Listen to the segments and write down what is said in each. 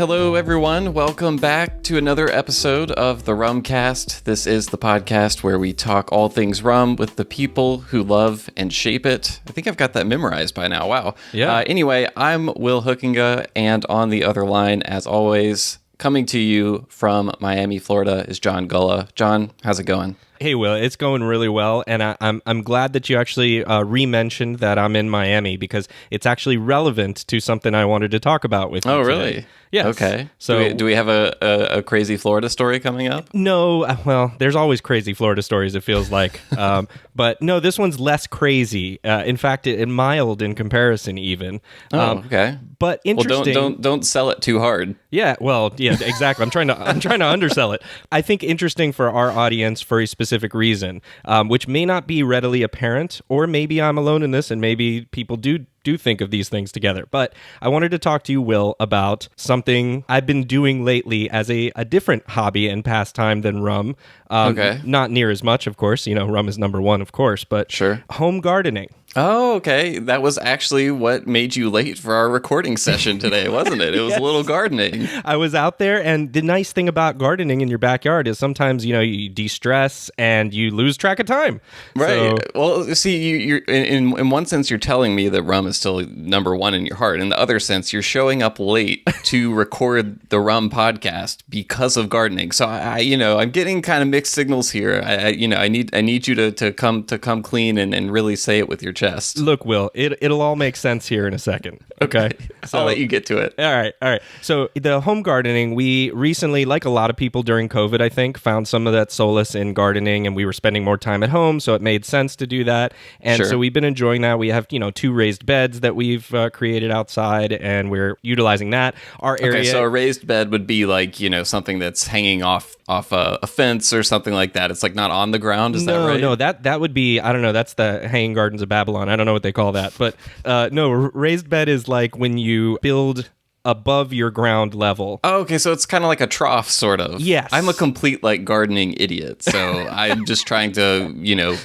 hello everyone. Welcome back to another episode of the Rumcast. This is the podcast where we talk all things rum with the people who love and shape it. I think I've got that memorized by now. Wow. Yeah. Anyway, I'm Will Hookinga, and on the other line, as always, coming to you from Miami, Florida, is John Gulla. John, how's it going? Hey, Will, it's going really well, and I'm glad that you actually re-mentioned that I'm in Miami because it's actually relevant to something I wanted to talk about with you Oh, today. really? Yes. Okay. So do we have a crazy Florida story coming up? No, well, there's always crazy Florida stories, it feels like. But no, this one's less crazy. In fact, it mild in comparison even. Okay. But interesting. Well, don't sell it too hard. Yeah, well, yeah, exactly. I'm trying to undersell it. I think interesting for our audience for a specific reason, which may not be readily apparent, or maybe I'm alone in this, and maybe people do think of these things together. But I wanted to talk to you, Will, about something I've been doing lately as a different hobby and pastime than rum. Okay. Not near as much, of course. You know, rum is number one, of course, but Sure. home gardening. Oh, okay. That was actually what made you late for our recording session today, wasn't it? It was Yes. a little gardening. I was out there, and the nice thing about gardening in your backyard is sometimes, you know, you de-stress and you lose track of time. Right. So, Well, see, you're in one sense, you're telling me that rum is still number one in your heart. In the other sense, you're showing up late to record the Rum podcast because of gardening. So I'm getting kind of mixed signals here. I need you to come clean and really say it with your chest. look, Will, it'll all make sense here in a second. Okay. I'll let you get to it. All right. So the home gardening, we recently, like a lot of people during COVID, I think, found some of that solace in gardening, and we were spending more time at home, so it made sense to do that. And Sure. so we've been enjoying that. We have, 2 raised beds that we've created outside, and we're utilizing that. Our area. Okay, so a raised bed would be like, something that's hanging off a fence or something like that. It's like not on the ground. Is that right? No, that would be, I don't know, that's the Hanging Gardens of Babylon. I don't know what they call that. But no, raised bed is like when you build above your ground level. Oh, okay, so it's kind of like a trough, sort of. Yes. I'm a complete, gardening idiot, so I'm just trying to,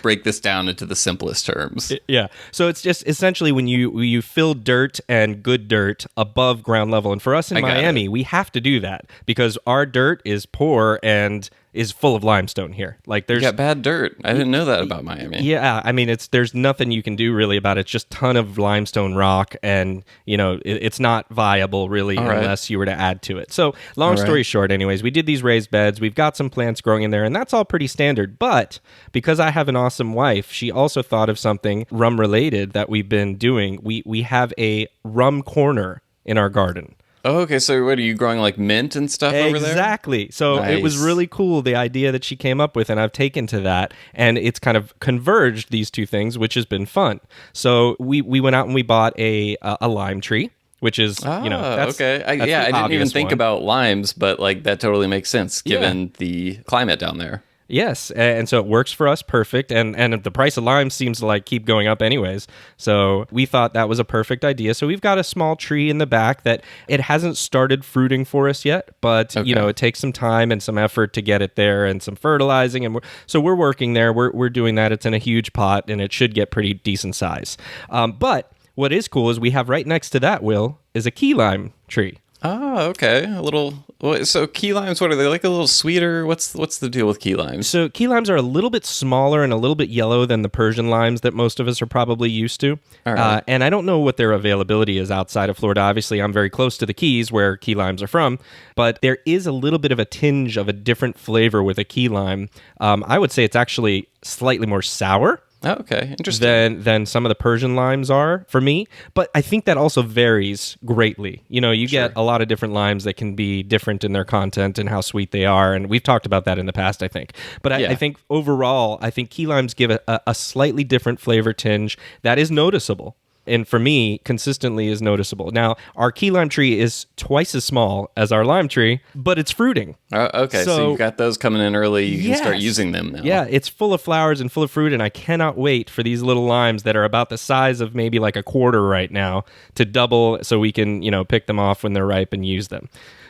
break this down into the simplest terms. Yeah. So it's just essentially when you fill dirt and good dirt above ground level. And for us in Miami, we have to do that because our dirt is poor and is full of limestone here. Like there's You got bad dirt. I didn't know that about Miami. Yeah, I mean there's nothing you can do really about it. It's just ton of limestone rock, and it's not viable really unless you were to add to it. So long story short, anyways, we did these raised beds. We've got some plants growing in there, and that's all pretty standard. But because I have an awesome wife, she also thought of something rum related that we've been doing. We have a rum corner in our garden. Oh, okay, so what, are you growing mint and stuff over there? Exactly. So It was Nice. really cool, the idea that she came up with, and I've taken to that, and it's kind of converged these two things, which has been fun. So we went out and we bought a lime tree, which is, that's, okay. I that's the didn't even obvious think one. about limes, but that totally makes sense given the climate down there. Yes, and so it works for us perfect, and the price of lime seems to keep going up anyways. So we thought that was a perfect idea. So we've got a small tree in the back that it hasn't started fruiting for us yet, but it takes some time and some effort to get it there and some fertilizing, and we're working there. We're doing that. It's in a huge pot, and it should get pretty decent size. But what is cool is we have right next to that, Will, is a key lime tree. Oh, okay. So key limes, what are they, a little sweeter? What's the deal with key limes? So key limes are a little bit smaller and a little bit yellow than the Persian limes that most of us are probably used to. All right. And I don't know what their availability is outside of Florida. Obviously, I'm very close to the Keys where key limes are from, but there is a little bit of a tinge of a different flavor with a key lime. I would say it's actually slightly more sour. Oh, okay, interesting. Than some of the Persian limes are for me. But I think that also varies greatly. You get a lot of different limes that can be different in their content and how sweet they are. And we've talked about that in the past, I think. But I think overall, I think key limes give a slightly different flavor tinge that is noticeable. And for me, consistently is noticeable. Now, our key lime tree is twice as small as our lime tree, but it's fruiting. Okay, so you've got those coming in early. You can start using them now. Yeah, it's full of flowers and full of fruit, and I cannot wait for these little limes that are about the size of maybe a quarter right now to double so we can, pick them off when they're ripe and use them.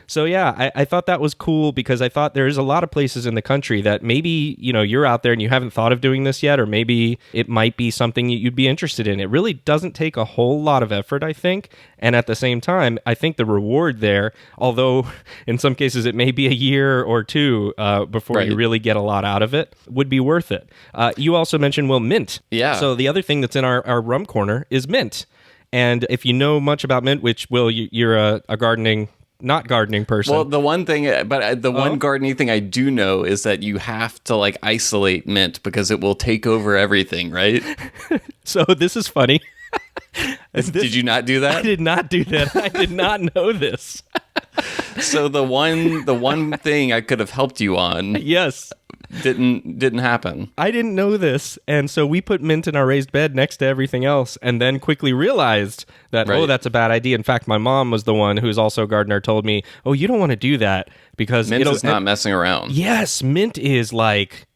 So yeah, I thought that was cool because I thought there's a lot of places in the country that maybe, you're out there and you haven't thought of doing this yet, or maybe it might be something you'd be interested in. It really doesn't take a whole lot of effort, I think. And at the same time, I think the reward there, although in some cases it may be a year or two before you really get a lot out of it, would be worth it. You also mentioned, mint. Yeah. So the other thing that's in our rum corner is mint. And if you know much about mint, which, Will, you're a not gardening person. Well, the one thing, one gardening thing I do know is that you have to isolate mint because it will take over everything, right? So this is funny. Did you not do that? I did not do that. I did not know this. So the one thing I could have helped you on, yes, didn't happen. I didn't know this, and so we put mint in our raised bed next to everything else, and then quickly realized that that's a bad idea. In fact, my mom was the one who's also a gardener, told me, you don't want to do that because mint is not messing around. Yes, mint is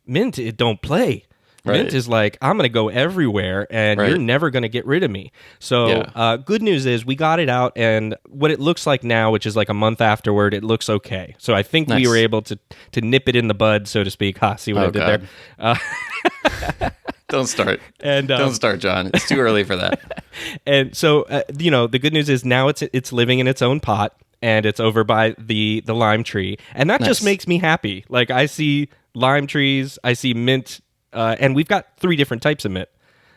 mint. It don't play. Mint is I'm going to go everywhere, and you're never going to get rid of me. So good news is we got it out, and what it looks like now, which is a month afterward, it looks okay. So I think we were able to nip it in the bud, so to speak. See what I did there? Don't start. Don't start, John. It's too early for that. And so, the good news is now it's living in its own pot, and it's over by the lime tree. And that just makes me happy. I see lime trees, I see mint. And we've got 3 different types of mint.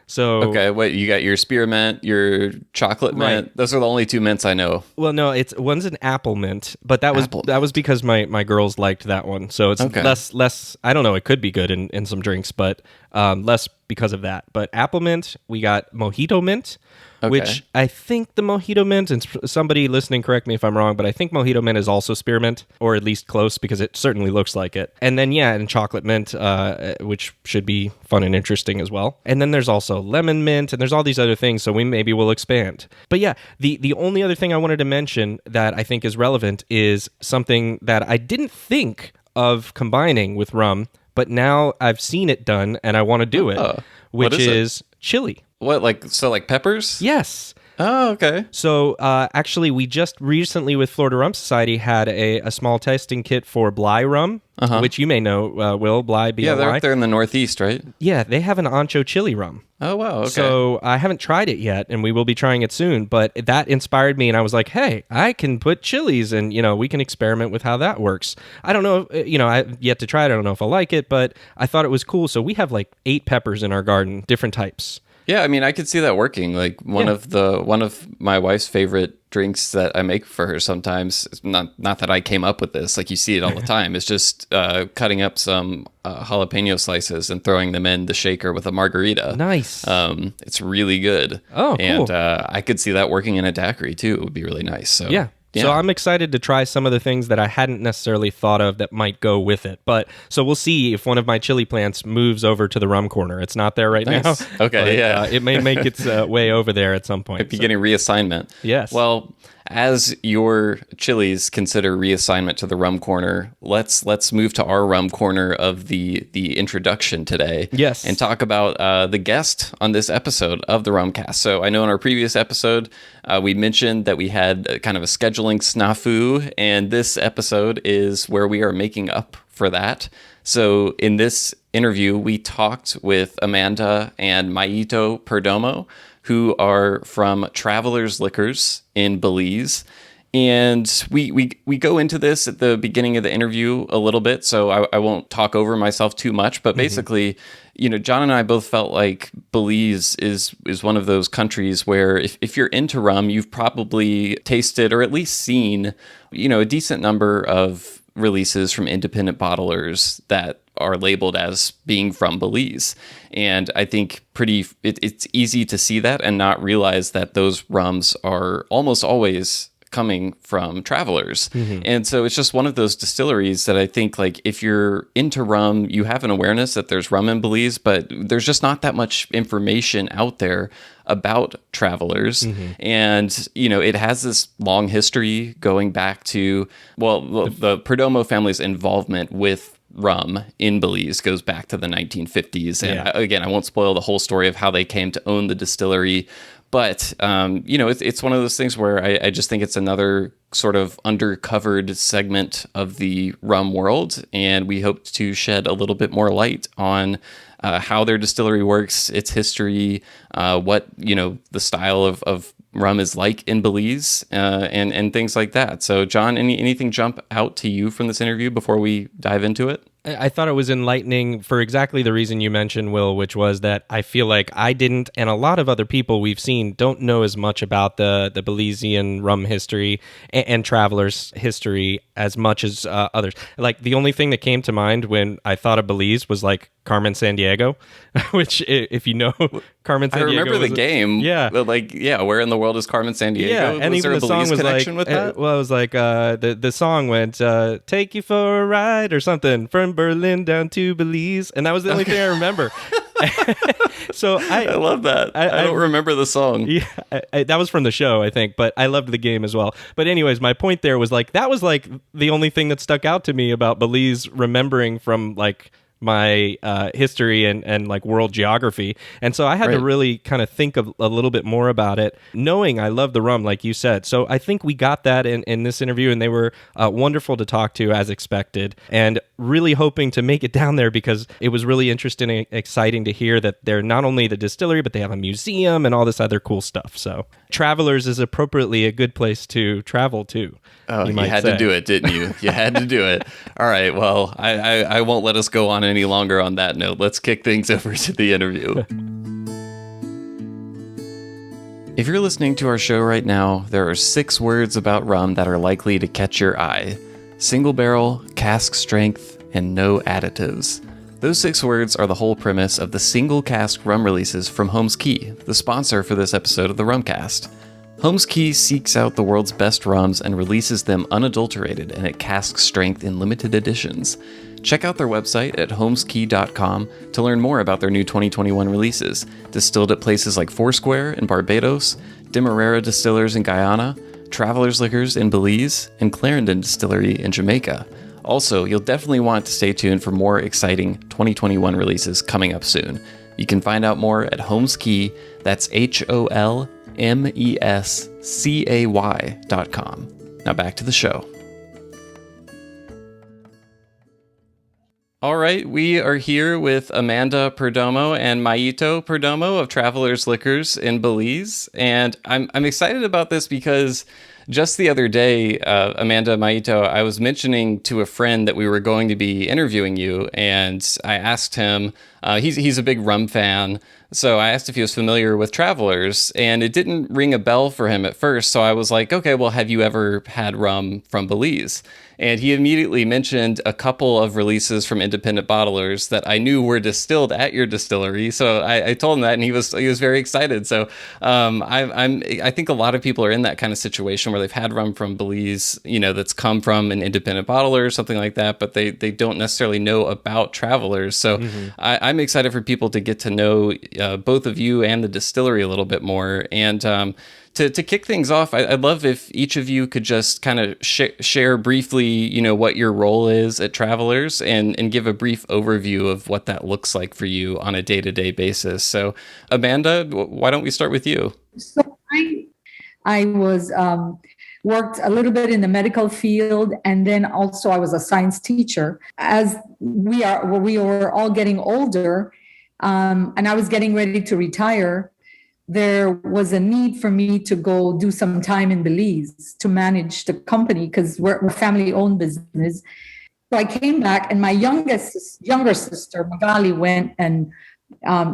So okay, wait, you got your spearmint, your chocolate mint. Right. Those are the only 2 mints I know. Well, no, one's an apple mint, but that was because my girls liked that one. So it's less. I don't know. It could be good in some drinks, but less because of that. But apple mint, we got Myito mint. Which I think the Myito mint, and somebody listening, correct me if I'm wrong, but I think Myito mint is also spearmint, or at least close, because it certainly looks like it. And then, and chocolate mint, which should be fun and interesting as well. And then there's also lemon mint, and there's all these other things, so we maybe will expand. But the only other thing I wanted to mention that I think is relevant is something that I didn't think of combining with rum, but now I've seen it done, and I want to do it, which is chili. What, peppers? Yes. Oh, okay. So actually, we just recently with Florida Rum Society had a small testing kit for Bly rum, which you may know, Will, Bly, B-L-Y. Yeah, they're up there in the Northeast, right? Yeah, they have an ancho chili rum. Oh, wow, okay. So I haven't tried it yet, and we will be trying it soon, but that inspired me, and I was like, hey, I can put chilies, and, we can experiment with how that works. I don't know, I've yet to try it. I don't know if I'll like it, but I thought it was cool. So we have 8 peppers in our garden, different types. Yeah, I mean, I could see that working. One of my wife's favorite drinks that I make for her sometimes, not that I came up with this, you see it all the time, is just cutting up some jalapeno slices and throwing them in the shaker with a margarita. Nice. It's really good. Oh, cool. And I could see that working in a daiquiri too. It would be really nice. So yeah. So I'm excited to try some of the things that I hadn't necessarily thought of that might go with it. But so we'll see if one of my chili plants moves over to the rum corner. It's not there right now. Okay, but, it may make its way over there at some point. Might be getting reassignment. Yes. Well, as your chilies consider reassignment to the rum corner, let's move to our rum corner of the introduction today. Yes. And talk about the guest on this episode of the Rumcast. So I know in our previous episode, we mentioned that we had kind of a scheduling snafu, and this episode is where we are making up for that. So in this interview, we talked with Amanda and Myito Perdomo, who are from Travelers Liquors in Belize. And we go into this at the beginning of the interview a little bit, so I won't talk over myself too much. But basically, John and I both felt like Belize is one of those countries where if you're into rum, you've probably tasted or at least seen, a decent number of releases from independent bottlers that are labeled as being from Belize. And I think it's easy to see that and not realize that those rums are almost always coming from Travelers. And so it's just one of those distilleries that I think if you're into rum, you have an awareness that there's rum in Belize, but there's just not that much information out there about Travelers. And, it has this long history going back to, the Perdomo family's involvement with rum in Belize goes back to the 1950s. And again, I won't spoil the whole story of how they came to own the distillery, But, it's one of those things where I just think it's another sort of undercovered segment of the rum world. And we hope to shed a little bit more light on how their distillery works, its history, what, the style of rum is like in Belize, and things like that. So, John, anything jump out to you from this interview before we dive into it? I thought it was enlightening for exactly the reason you mentioned, Will, which was that I feel like I didn't, and a lot of other people we've seen don't know as much about the Belizean rum history and travelers' history as much as others. Like, the only thing that came to mind when I thought of Belize was like Carmen Sandiego, which, if you know, Carmen Sandiego. I remember the game. Yeah. Where in the world is Carmen Sandiego? Yeah, and was even there a the song Belize was connection like, with that? it was like the song went, "Take you for a ride" or something from Berlin down to Belize, and that was the only thing I remember. So I love that. I don't remember the song. Yeah, that was from the show, I think, but I loved the game as well. But anyways, my point there was like that was like the only thing that stuck out to me about Belize, remembering from like my history and like world geography. And so I had to really kind of think of a little bit more about it, knowing I love the rum, like you said. So I think we got that in this interview, and they were wonderful to talk to as expected, and really hoping to make it down there because it was really interesting and exciting to hear that they're not only the distillery, but they have a museum and all this other cool stuff. So Travelers is appropriately a good place to travel to. Oh, you had to do it, didn't you? You had to do it. All right. Well, I won't let us go on any longer on that note. Let's kick things over to the interview. If you're listening to our show right now, there are 6 words about rum that are likely to catch your eye: single barrel, cask strength, and no additives. Those 6 words are the whole premise of the single cask rum releases from Holmes Key, the sponsor for this episode of the Rumcast. Holmes Key seeks out the world's best rums and releases them unadulterated and at cask strength in limited editions. Check out their website at holmeskey.com to learn more about their new 2021 releases, distilled at places like Foursquare in Barbados, Demerara Distillers in Guyana, Travelers Liquors in Belize, and Clarendon Distillery in Jamaica. Also, you'll definitely want to stay tuned for more exciting 2021 releases coming up soon. You can find out more at Holmes Key, that's HOLMESCAY.com. Now back to the show. All right, we are here with Amanda Perdomo and Myito Perdomo of Travelers Liquors in Belize, and I'm excited about this because just the other day, Amanda, Myito, I was mentioning to a friend that we were going to be interviewing you, and I asked him, he's a big rum fan, so I asked if he was familiar with Travelers, and it didn't ring a bell for him at first, so I was like, okay, well, have you ever had rum from Belize? And he immediately mentioned a couple of releases from independent bottlers that I knew were distilled at your distillery. So I told him that, and he was very excited. So I think a lot of people are in that kind of situation where they've had rum from Belize, that's come from an independent bottler or something like that, but they don't necessarily know about Travelers. So I'm excited for people to get to know both of you and the distillery a little bit more. And to kick things off, I'd love if each of you could just kind of share briefly, what your role is at Travelers and give a brief overview of what that looks like for you on a day-to-day basis. So, Amanda, why don't we start with you? So I was worked a little bit in the medical field, and then also I was a science teacher. As we were all getting older, and I was getting ready to retire, there was a need for me to go do some time in Belize to manage the company because we're a family-owned business. So I came back, and my younger sister, Magali, went and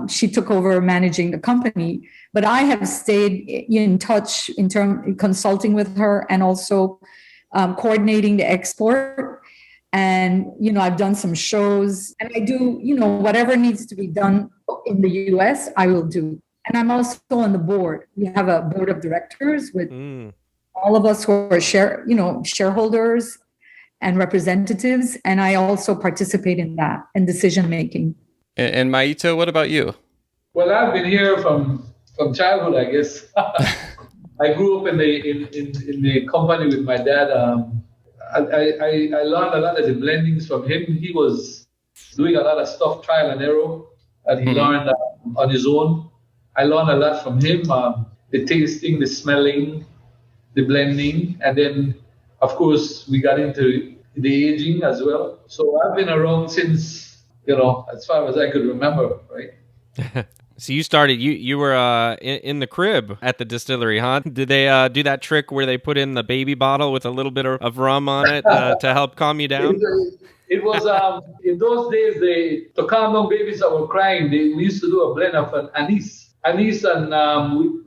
she took over managing the company. But I have stayed in touch consulting with her and also coordinating the export. And, I've done some shows, and I do, whatever needs to be done in the US, I will do. And I'm also on the board. We have a board of directors with all of us who are shareholders and representatives. And I also participate in that and decision making. And Myito, what about you? Well, I've been here from childhood, I guess. I grew up in the company with my dad. I learned a lot of the blendings from him. He was doing a lot of stuff, trial and error, and he learned on his own. I learned a lot from him. the tasting, the smelling, the blending, and then, of course, we got into the aging as well. So I've been around since, as far as I could remember, right? So you started, you were in the crib at the distillery, huh? Did they do that trick where they put in the baby bottle with a little bit of rum on it to help calm you down? It was, in those days, to calm down babies that were crying, we used to do a blend of an anise. Anise, and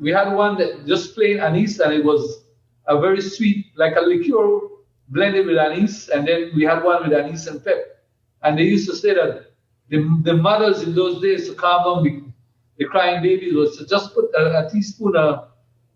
we had one that just plain anise, and it was a very sweet, like a liqueur blended with anise. And then we had one with anise and pep. And they used to say that the mothers in those days to calm down the crying babies was to just put a teaspoon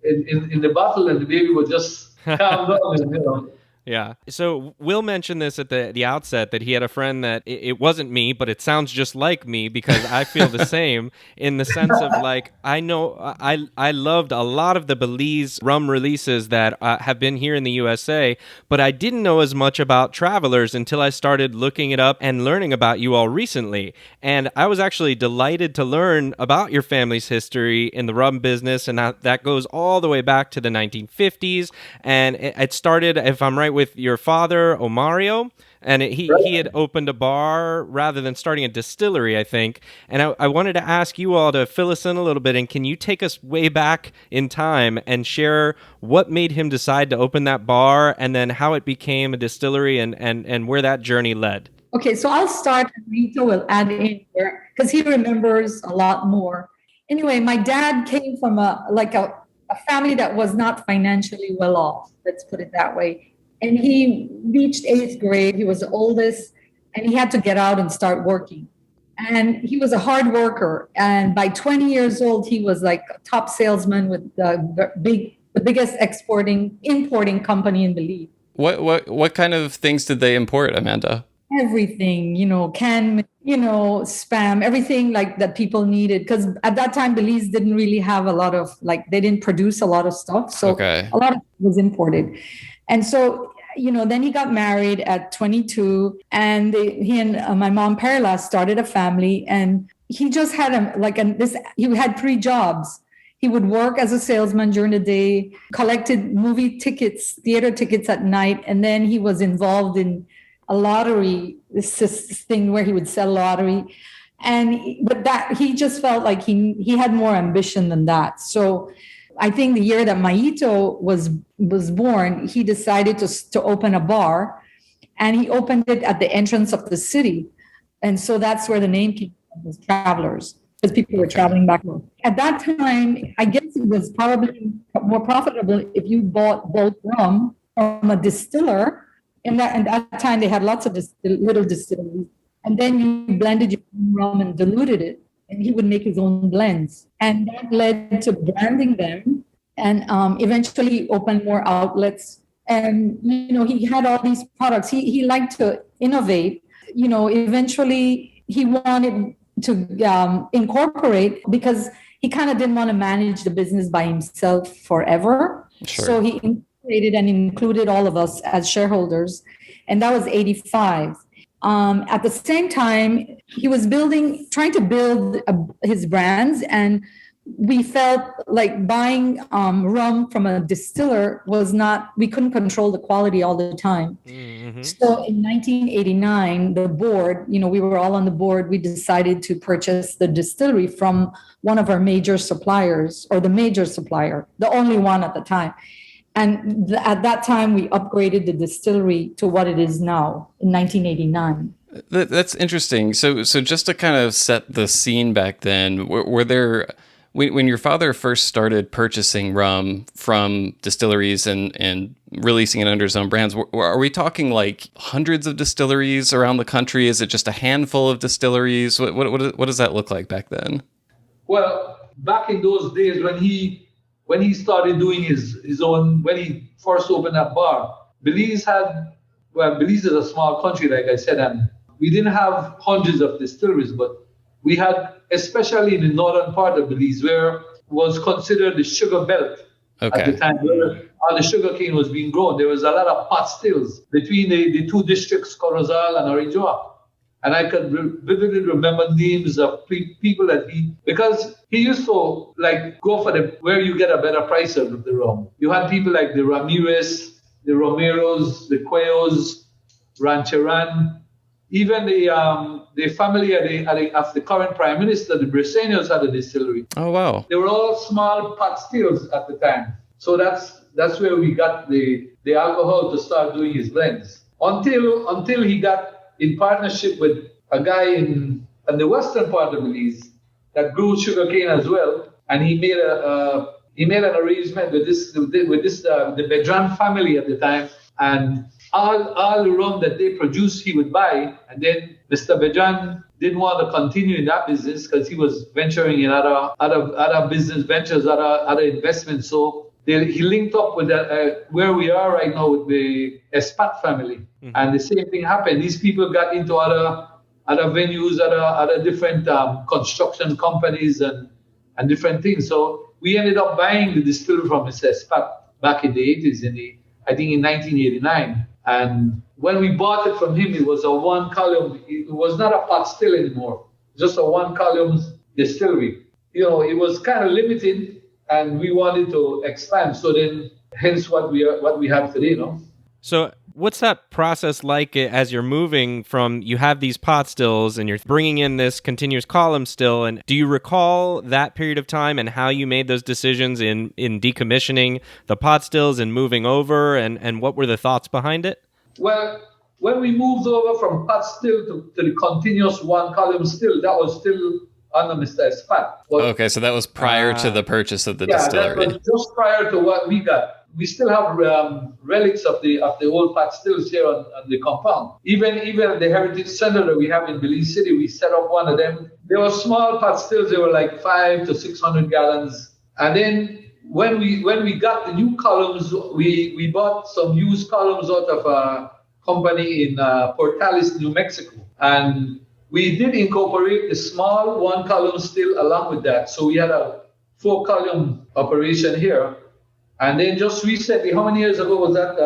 in the bottle, and the baby would just calm down. And, Yeah. So Will mentioned this at the outset that he had a friend that it wasn't me, but it sounds just like me because I feel the same in the sense of like, I know I loved a lot of the Belize rum releases that have been here in the USA, but I didn't know as much about Travelers until I started looking it up and learning about you all recently. And I was actually delighted to learn about your family's history in the rum business, and that goes all the way back to the 1950s. And it started, if I'm right, with your father, Omario, and he had opened a bar rather than starting a distillery, I think. And I wanted to ask you all to fill us in a little bit, and can you take us way back in time and share what made him decide to open that bar and then how it became a distillery and where that journey led? Okay, so I'll start, and Myito will add in here because he remembers a lot more. Anyway, my dad came from a family that was not financially well off, let's put it that way. And he reached 8th grade. He was the oldest, and he had to get out and start working. And he was a hard worker. And by 20 years old, he was like a top salesman with the biggest importing company in Belize. What kind of things did they import, Amanda? Everything, spam, everything like that people needed. Because at that time, Belize didn't really have a lot of, they didn't produce a lot of stuff. So a lot of it was imported. And so, then he got married at 22, and he and my mom, Perla, started a family. And he just had he had 3 jobs. He would work as a salesman during the day, collected movie tickets, theater tickets at night, and then he was involved in a lottery, this thing where he would sell lottery. But that he just felt like he had more ambition than that. So I think the year that Myito was born, he decided to open a bar, and he opened it at the entrance of the city. And so that's where the name came from, was Travelers, because people were traveling back home. At that time, I guess it was probably more profitable if you bought bulk rum from a distiller. And at that time, they had lots of little distilleries. And then you blended your own rum and diluted it, and he would make his own blends. And that led to branding them, and eventually opened more outlets. And, he had all these products. He liked to innovate. Eventually he wanted to incorporate, because he kind of didn't want to manage the business by himself forever. Sure. So he incorporated and included all of us as shareholders. And that was 85. At the same time, he was trying to build his brands, and we felt like buying rum from a distiller we couldn't control the quality all the time. Mm-hmm. So in 1989, the board, we were all on the board, we decided to purchase the distillery from one of our major suppliers, or the major supplier, the only one at the time. And at that time, we upgraded the distillery to what it is now in 1989. That's interesting. So just to kind of set the scene back then, were there, when your father first started purchasing rum from distilleries and releasing it under his own brands, are we talking like hundreds of distilleries around the country? Is it just a handful of distilleries? What does that look like back then? Well, back in those days when he started doing his own, when he first opened that bar, Belize is a small country, like I said, and we didn't have hundreds of distilleries, but we had, especially in the northern part of Belize, where was considered the sugar belt at the time, where all the sugar cane was being grown. There was a lot of pot stills between the 2 districts, Corozal and Orinjoa. And I could vividly remember names of people that because he used to like go for where you get a better price of the rum. You had people like the Ramirez, the Romeros, the Cuellos, Rancheran, even the family of the current prime minister, the Briseños, had a distillery. Oh, wow. They were all small pot stills at the time. So that's where we got the alcohol to start doing his blends. Until he got in partnership with a guy in the western part of Belize that grew sugarcane as well, and he made an arrangement with the Bedran family at the time, and all the rum that they produced he would buy, and then Mr. Bedran didn't want to continue in that business because he was venturing in other business ventures, other investments. So he linked up with where we are right now with the Espat family. Mm-hmm. And the same thing happened. These people got into other venues, other different construction companies and different things. So we ended up buying the distillery from Mr. Espat back in the 80s, I think in 1989. And when we bought it from him, it was a one column. It was not a pot still anymore, just a one column distillery. It was kind of limited, and we wanted to expand. So then, hence what we have today, So what's that process like as you're moving from, you have these pot stills and you're bringing in this continuous column still, and do you recall that period of time and how you made those decisions in decommissioning the pot stills and moving over, and what were the thoughts behind it? Well, when we moved over from pot still to the continuous one column still, that was still under Mr. Espat. Okay, so that was prior to the purchase of the distillery. Yeah, that was just prior to what we got. We still have relics of the old pot stills here on the compound. Even at the Heritage Center that we have in Belize City, we set up one of them. They were small pot stills. They were like 500 to 600 gallons. And then when we got the new columns, we bought some used columns out of a company in Portales, New Mexico. And we did incorporate the small one column still along with that. So we had a 4 column operation here. And then just recently, how many years ago was that,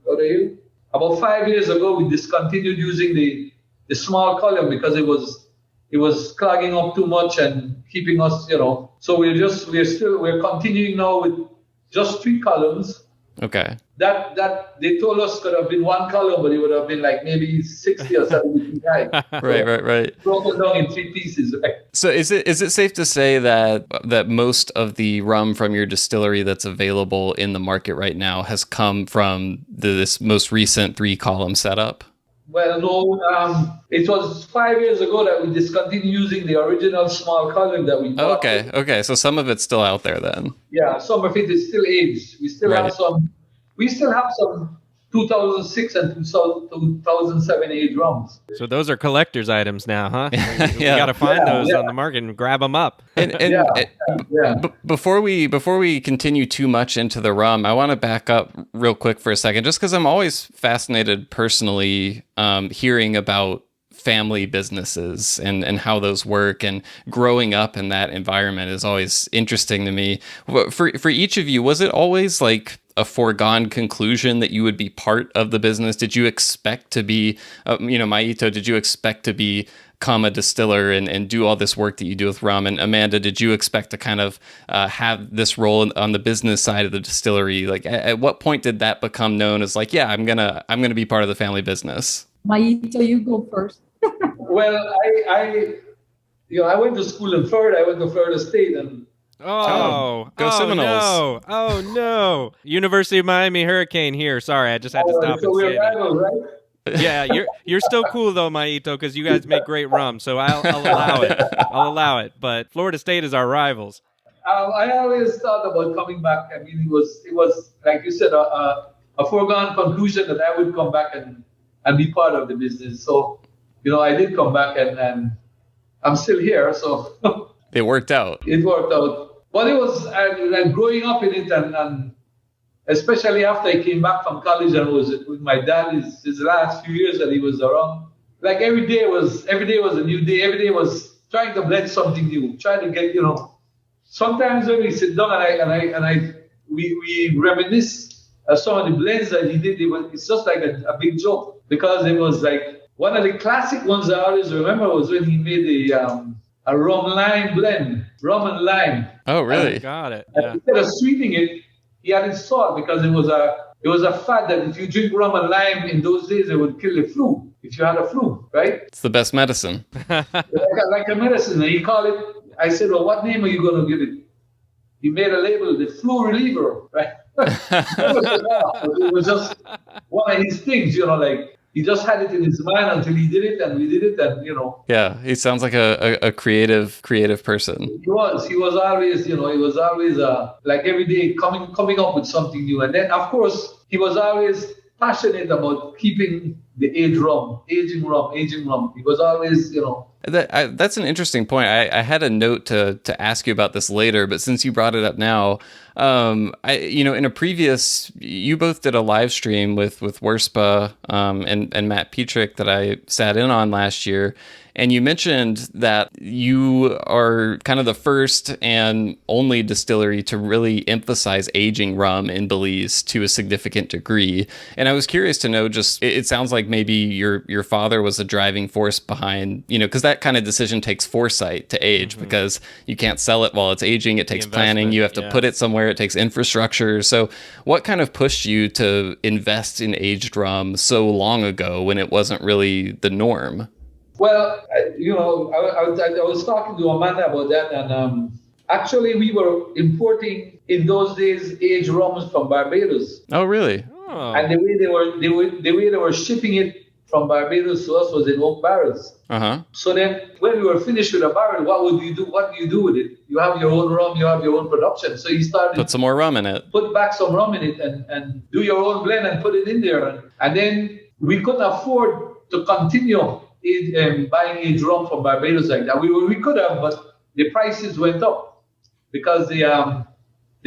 Odayu? About 5 years ago, we discontinued using the small column because it was clogging up too much and keeping us, So we're continuing now with just 3 columns. Okay. That they told us could have been 1 column, but it would have been like maybe 60 or 70 feet high. Right. Broken down in 3 pieces. Right? So is it safe to say that most of the rum from your distillery that's available in the market right now has come from this most recent 3 column setup? Well, no. It was 5 years ago that we discontinued using the original small column that we bought. Okay. So some of it's still out there then. Yeah, some of it is still aged. We still have some. We still have some 2006 and 2007 aged rums. So those are collector's items now, huh? We got to find those on the market and grab them up. Before we continue too much into the rum, I want to back up real quick for a second, just because I'm always fascinated personally hearing about family businesses and how those work, and growing up in that environment is always interesting to me. For each of you, was it always like a foregone conclusion that you would be part of the business? Did you expect to be, Myito, did you expect to become a distiller and do all this work that you do with rum? And Amanda, did you expect to kind of have this role on the business side of the distillery? Like, at what point did that become known as like, yeah, I'm gonna be part of the family business? Myito, you go first. Well, I went to school in Florida. I went to Florida State, and go Seminoles! No! University of Miami Hurricane here. Sorry, I just had to stop. So we're rivals, right? Yeah, you're still cool though, Myito, because you guys make great rum. So I'll allow it. I'll allow it. But Florida State is our rivals. I always thought about coming back. I mean, it was like you said, a foregone conclusion that I would come back and be part of the business. So, I did come back and I'm still here. So it worked out. It worked out. But it was like growing up in it, and especially after I came back from college and was with my dad his last few years that he was around. Like every day was a new day. Every day was trying to blend something new, trying to get, Sometimes when we sit down we reminisce some of the blends that he did. It's just like a big joke, because it was like One of the classic ones I always remember was when he made a rum lime blend, rum and lime. Oh, really? Got it. And Yeah. instead of sweetening it, he added salt because it was a fat that if you drink rum and lime in those days, it would kill the flu if you had a flu, right? It's the best medicine. like a medicine. And he called it. I said, well, what name are you going to give it? He made a label, the flu reliever, right? It was just one of his things, like he just had it in his mind until he did it, and we did it, and Yeah, he sounds like a creative person. He was always like every day coming up with something new, and then of course he was always passionate about keeping the aging rum. He was always, That's an interesting point. I had a note to ask you about this later, but since you brought it up now, in a previous, you both did a live stream with Werspa and Matt Petrick that I sat in on last year. And you mentioned that you are kind of the first and only distillery to really emphasize aging rum in Belize to a significant degree. And I was curious to know, just, it sounds like maybe your father was a driving force behind, because that kind of decision takes foresight to age, because you can't sell it while it's aging. It takes planning. You have to put it somewhere. It takes infrastructure. So what kind of pushed you to invest in aged rum so long ago when it wasn't really the norm? Well, I was talking to Amanda about that, and actually we were importing in those days aged rums from Barbados. Oh, really? Oh. And the way they were shipping it from Barbados to us was in oak barrels. Uh-huh. So then, when we were finished with a barrel, what do you do with it? You have your own rum, you have your own production. So you started put some more rum in it. Put back some rum in it, and do your own blend and put it in there. And then we couldn't afford to continue buying aged rum from Barbados like that. We could have, but the prices went up because the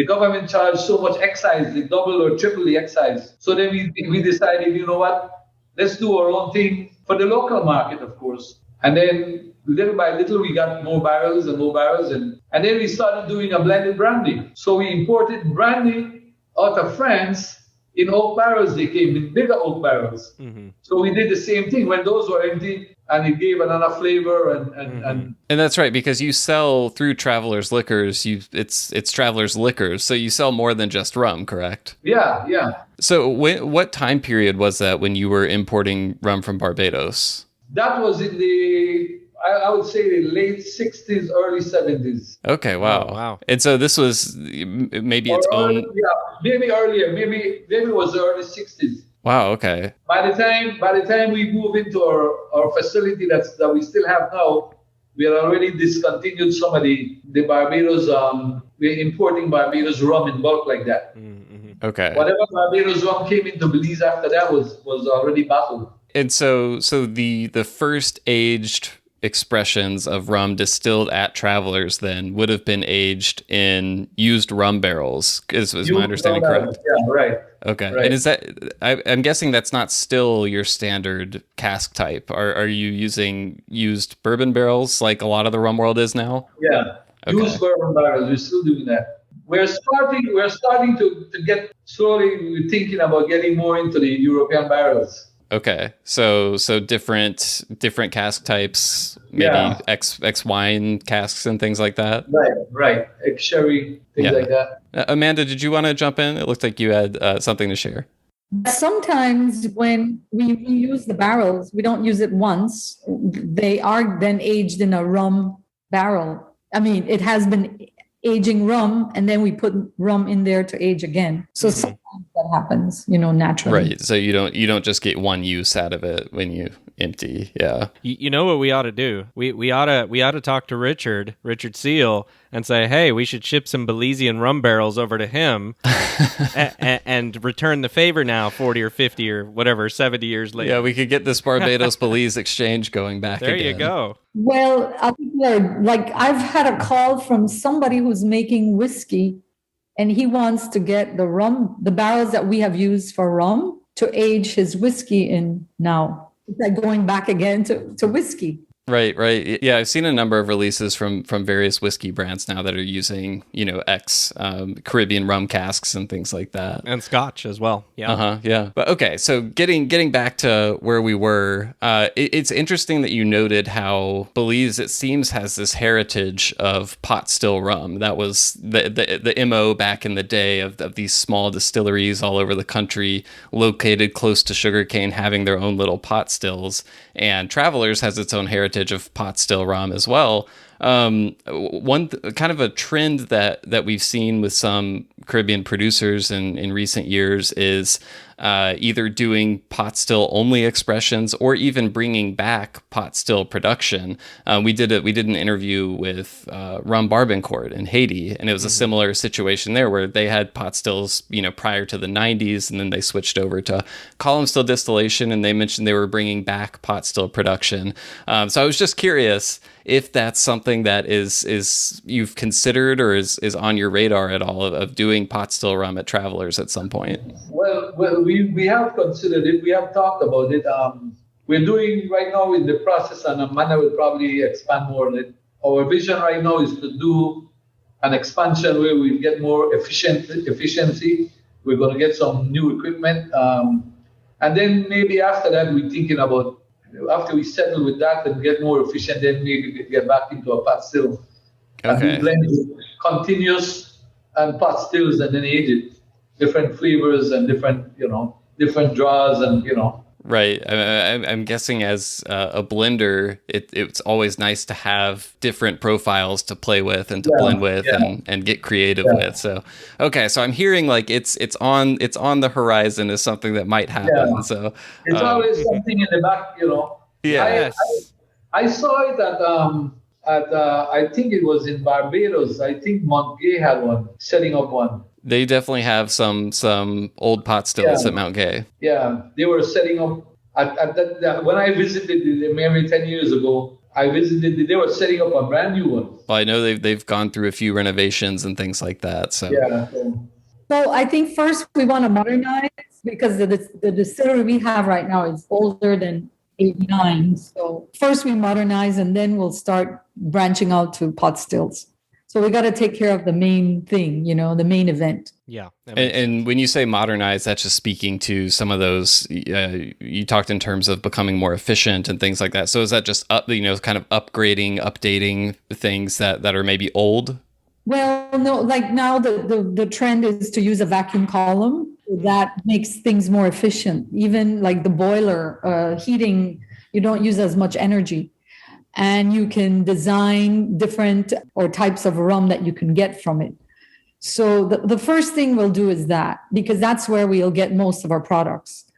government charged so much excise, they double or triple the excise. So then we decided, you know what, let's do our own thing for the local market, of course. And then little by little, we got more barrels, and then we started doing a blended brandy. So we imported brandy out of France. In oak barrels, they came in bigger oak barrels. Mm-hmm. So we did the same thing when those were empty, and it gave another flavor. And that's right, because you sell through Travelers Liquors. It's Travelers Liquors, so you sell more than just rum, correct? Yeah. So what time period was that when you were importing rum from Barbados? That was in I would say the late 60s, early 70s. Okay, wow. Oh, wow. And so this was maybe its own... Yeah, maybe earlier. Maybe it was the early 60s. Wow, okay. By the time we move into our facility that we still have now, we had already discontinued some of the Barbados. We're importing Barbados rum in bulk like that. Mm-hmm. Okay. Whatever Barbados rum came into Belize after that was already bottled. And so the first aged expressions of rum distilled at Travelers then would have been aged in used rum barrels, is my understanding correct? Yeah, right. Okay. Right. And is that, I'm guessing that's not still your standard cask type. Are you using used bourbon barrels like a lot of the rum world is now? Yeah. Okay. Used bourbon barrels, we're still doing that. We're starting to get slowly, we're thinking about getting more into the European barrels. Okay, so different cask types, maybe ex wine casks and things like that. Right. Ex sherry, things like that. Amanda, did you want to jump in? It looked like you had something to share. Sometimes when we use the barrels, we don't use it once. They are then aged in a rum barrel. I mean, it has been aging rum, and then we put rum in there to age again. So sometimes that happens, naturally. Right. So you don't just get one use out of it when you empty. Yeah. You know what we ought to do? We ought to talk to Richard Seal and say, hey, we should ship some Belizean rum barrels over to him and return the favor now 40 or 50 or whatever, 70 years later. Yeah, we could get this Barbados-Belize exchange going back there again. You go. Well, I've had a call from somebody who's making whiskey, and he wants to get the barrels that we have used for rum to age his whiskey in now. It's like going back again to whiskey. Right. Yeah, I've seen a number of releases from various whiskey brands now that are using, ex Caribbean rum casks and things like that. And Scotch as well. Yeah. Yeah. But okay, so getting back to where we were, it's interesting that you noted how Belize, it seems, has this heritage of pot still rum. That was the MO back in the day of these small distilleries all over the country, located close to sugarcane, having their own little pot stills. And Travelers has its own heritage of pot still rum as well. One kind of a trend that we've seen with some Caribbean producers in recent years is either doing pot still only expressions or even bringing back pot still production. We did an interview with Rum Barbancourt in Haiti, and it was a similar situation there where they had pot stills, prior to the 90s, and then they switched over to column still distillation, and they mentioned they were bringing back pot still production. So I was just curious if that's something that is you've considered or is on your radar at all of doing pot still rum at Travelers at some point. Well, we have considered it. We have talked about it. We're doing right now in the process, and Amanda will probably expand more on it. Our vision right now is to do an expansion where we get more efficiency. We're going to get some new equipment. And then maybe after that, we're thinking about, after we settle with that and get more efficient, then maybe get back into a pot still. Okay. And blend continuous and pot stills and then age it. Different flavors and different draws and. Right. I'm guessing as a blender, it's always nice to have different profiles to play with and to blend with and get creative with. So, okay. So I'm hearing like it's on the horizon as something that might happen. Yeah. So it's always something in the back, Yeah. I saw it at I think it was in Barbados. I think Montgay had one, setting up one. They definitely have some old pot stills at Mount Gay. Yeah, they were setting up at that. When I visited maybe 10 years ago, they were setting up a brand new one. Well, I know they've gone through a few renovations and things like that. So yeah. So I think first we want to modernize because the distillery we have right now is older than 89. So first we modernize and then we'll start branching out to pot stills. So we got to take care of the main thing, the main event. Yeah. And when you say modernize, that's just speaking to some of those, you talked in terms of becoming more efficient and things like that. So is that just kind of upgrading, updating things that are maybe old? Well, no, like now the trend is to use a vacuum column. That makes things more efficient. Even like the boiler heating, you don't use as much energy. And you can design different or types of rum that you can get from it. So the first thing we'll do is that, because that's where we'll get most of our products.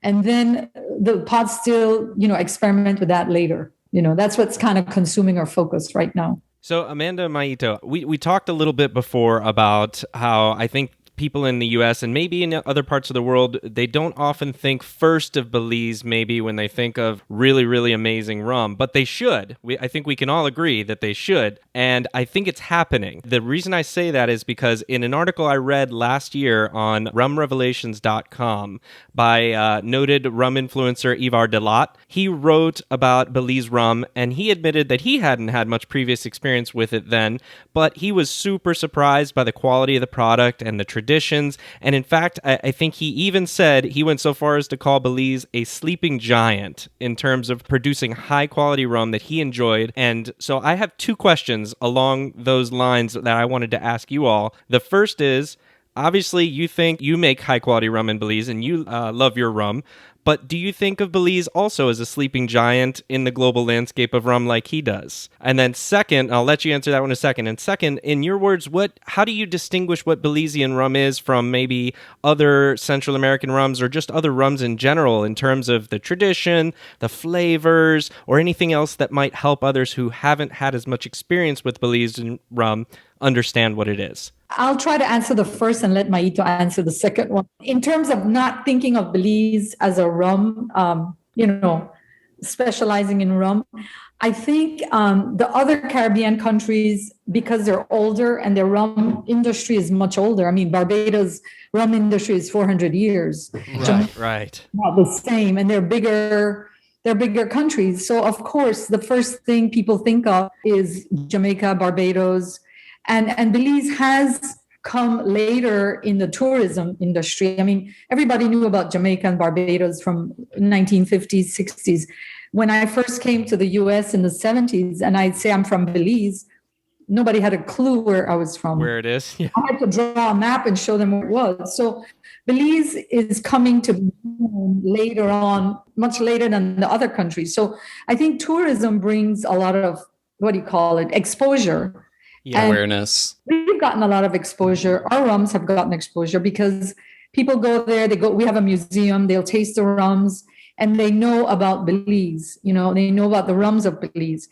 And then the pot still, experiment with that later. That's what's kind of consuming our focus right now. So Amanda, Myito, we talked a little bit before about how I think people in the U.S. and maybe in other parts of the world, they don't often think first of Belize maybe when they think of really, really amazing rum, but they should. I think we can all agree that they should, and I think it's happening. The reason I say that is because in an article I read last year on rumrevelations.com by noted rum influencer Ivar Delat, he wrote about Belize rum, and he admitted that he hadn't had much previous experience with it then, but he was super surprised by the quality of the product and the traditions. And in fact, I think he even said he went so far as to call Belize a sleeping giant in terms of producing high quality rum that he enjoyed. And so I have two questions along those lines that I wanted to ask you all. The first is, obviously you think you make high quality rum in Belize and you love your rum, but do you think of Belize also as a sleeping giant in the global landscape of rum like he does? And then second, I'll let you answer that one in a second. And second, in your words, how do you distinguish what Belizean rum is from maybe other Central American rums or just other rums in general in terms of the tradition, the flavors, or anything else that might help others who haven't had as much experience with Belizean rum understand what it is? I'll try to answer the first and let Myito answer the second one. In terms of not thinking of Belize as a rum, specializing in rum, I think the other Caribbean countries, because they're older and their rum industry is much older. I mean, Barbados' rum industry is 400 years. Right. Not the same. And they're bigger, they're bigger countries. So of course, the first thing people think of is Jamaica, Barbados, and Belize has come later in the tourism industry. I mean, everybody knew about Jamaica and Barbados from 1950s, 60s. When I first came to the US in the 70s, and I'd say I'm from Belize, nobody had a clue where I was from. Where it is. Yeah. I had to draw a map and show them where it was. So Belize is coming to later on, much later than the other countries. So I think tourism brings a lot of, what do you call it, exposure. Yeah. Awareness. We've gotten a lot of exposure. Our rums have gotten exposure because people go there, we have a museum, they'll taste the rums, and they know about Belize, they know about the rums of Belize.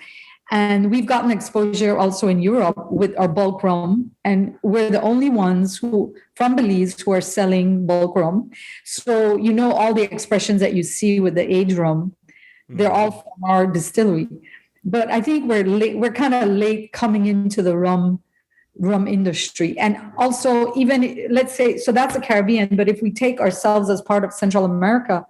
And we've gotten exposure also in Europe with our bulk rum. And we're the only ones from Belize who are selling bulk rum. So, all the expressions that you see with the aged rum, they're all from our distillery. But I think we're kind of late coming into the rum industry. And also, even let's say, so that's the Caribbean, but if we take ourselves as part of Central America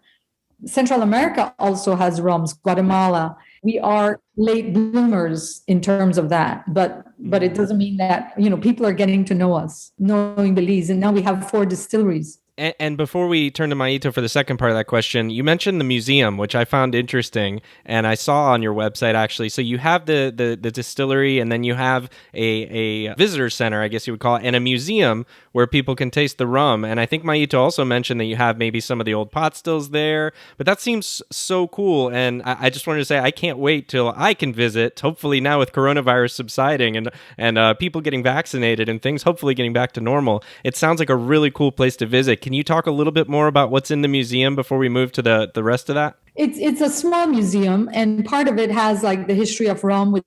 also has rums, Guatemala. We are late bloomers in terms of that, but it doesn't mean that, people are getting to know us, knowing Belize. And now we have 4 distilleries. And before we turn to Myito for the second part of that question, you mentioned the museum, which I found interesting, and I saw on your website, actually. So you have the distillery, and then you have a visitor center, I guess you would call it, and a museum where people can taste the rum. And I think Myito also mentioned that you have maybe some of the old pot stills there, but that seems so cool. And I just wanted to say I can't wait till I can visit, hopefully now with coronavirus subsiding and people getting vaccinated and things hopefully getting back to normal. It sounds like a really cool place to visit. Can you talk a little bit more about what's in the museum before we move to the rest of that? It's a small museum, and part of it has like the history of rum with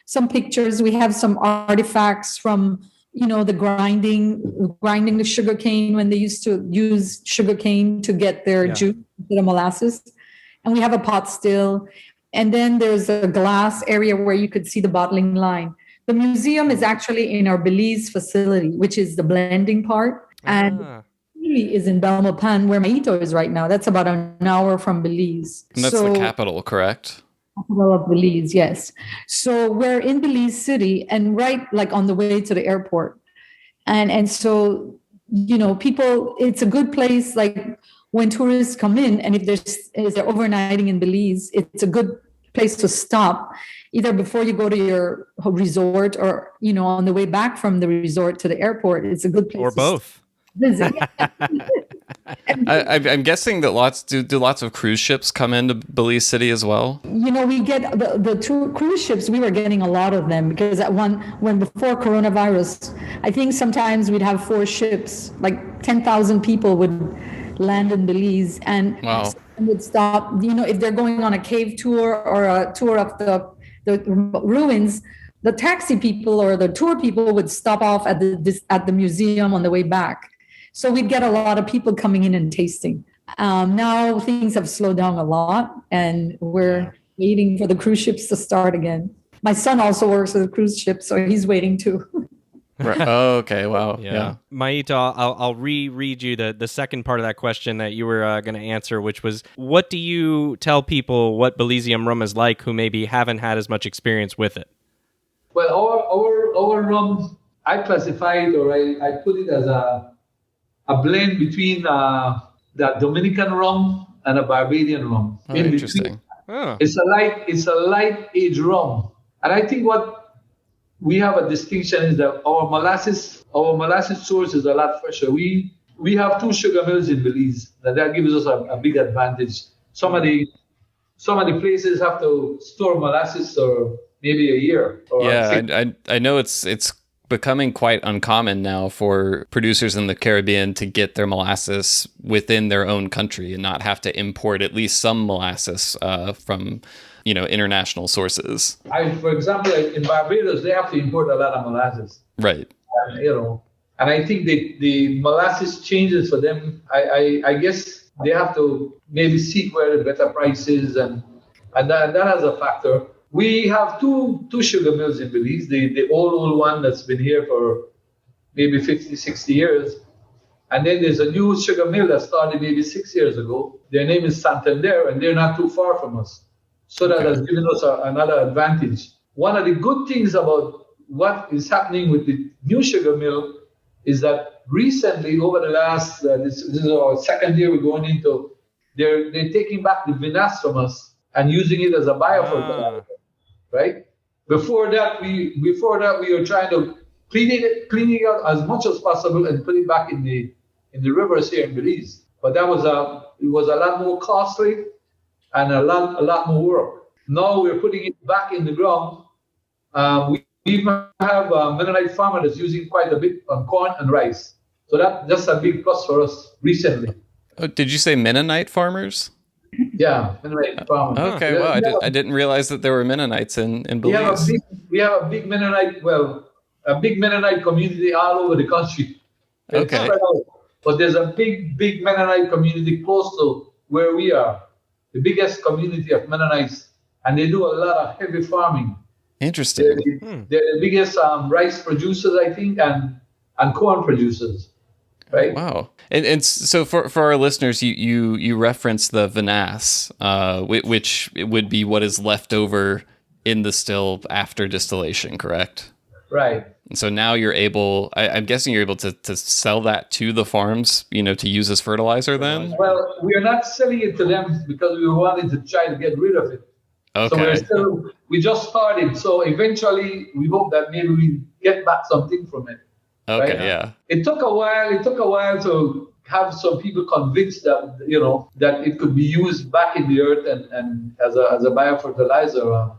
some pictures. We have some artifacts from, the grinding the sugar cane when they used to use sugar cane to get their juice, the molasses. And we have a pot still. And then there's a glass area where you could see the bottling line. The museum is actually in our Belize facility, which is the blending part. And is in Belmopan, where Myito is right now. That's about an hour from Belize. And that's the capital, correct? Capital of Belize, yes. So we're in Belize City and right like on the way to the airport. And so, people, it's a good place like when tourists come in, and if they're overnighting in Belize, it's a good place to stop either before you go to your resort or, on the way back from the resort to the airport. It's a good place. Or both. Visit. I'm guessing that lots of cruise ships come into Belize City as well. We get the 2 cruise ships. We were getting a lot of them because when before coronavirus, I think sometimes we'd have 4 ships, like 10,000 people would land in Belize, and would stop. If they're going on a cave tour or a tour of the ruins, the taxi people or the tour people would stop off at the museum on the way back. So we'd get a lot of people coming in and tasting. Now things have slowed down a lot, and we're waiting for the cruise ships to start again. My son also works at a cruise ship, so he's waiting too. Right. Oh, okay. Wow. Yeah. Myito, I'll reread you the second part of that question that you were going to answer, which was, what do you tell people what Belizean rum is like who maybe haven't had as much experience with it? Well, our rum, I classify it, or I put it as a blend between the Dominican rum and a Barbadian rum. Oh, interesting. It's a light aged rum, and I think what we have a distinction is that our molasses source is a lot fresher. We have 2 sugar mills in Belize, and that gives us a big advantage. Some of the places have to store molasses for maybe a year. I know it's becoming quite uncommon now for producers in the Caribbean to get their molasses within their own country and not have to import at least some molasses from international sources. For example, in Barbados, they have to import a lot of molasses. Right. And I think the molasses changes for them. I guess they have to maybe seek where the better price is, and that has a factor. We have two sugar mills in Belize, the old one that's been here for maybe 50, 60 years. And then there's a new sugar mill that started maybe 6 years ago. Their name is Santander, and they're not too far from us. So that has given us another advantage. One of the good things about what is happening with the new sugar mill is that recently, over the last, this is our second year we're going into, they're taking back the vinasse from us and using it as a biofertilizer, right? Before that, we were trying to clean it out as much as possible and put it back in the rivers here in Belize. But it was a lot more costly and a lot more work. Now we're putting it back in the ground. We even have a Mennonite farmer that's using quite a bit on corn and rice. So that's a big plus for us recently. Oh, did you say Mennonite farmers? Yeah, Mennonite farmers. Okay, well, I didn't realize that there were Mennonites in Belize. We have a big Mennonite community all over the country. Okay. But there's a big Mennonite community close to where we are, the biggest community of Mennonites, and they do a lot of heavy farming. Interesting. They're the biggest rice producers, I think, and corn producers, right? Wow. And so for our listeners, you referenced the vinasse, which would be what is left over in the still after distillation, correct? Right. And so now you're able, I'm guessing you're able to sell that to the farms, to use as fertilizer then? Well, we are not selling it to them because we wanted to try to get rid of it. Okay. So we just started. So eventually we hope that maybe we get back something from it. Okay, right? yeah. It took a while to have some people convinced that, that it could be used back in the earth and as a biofertilizer.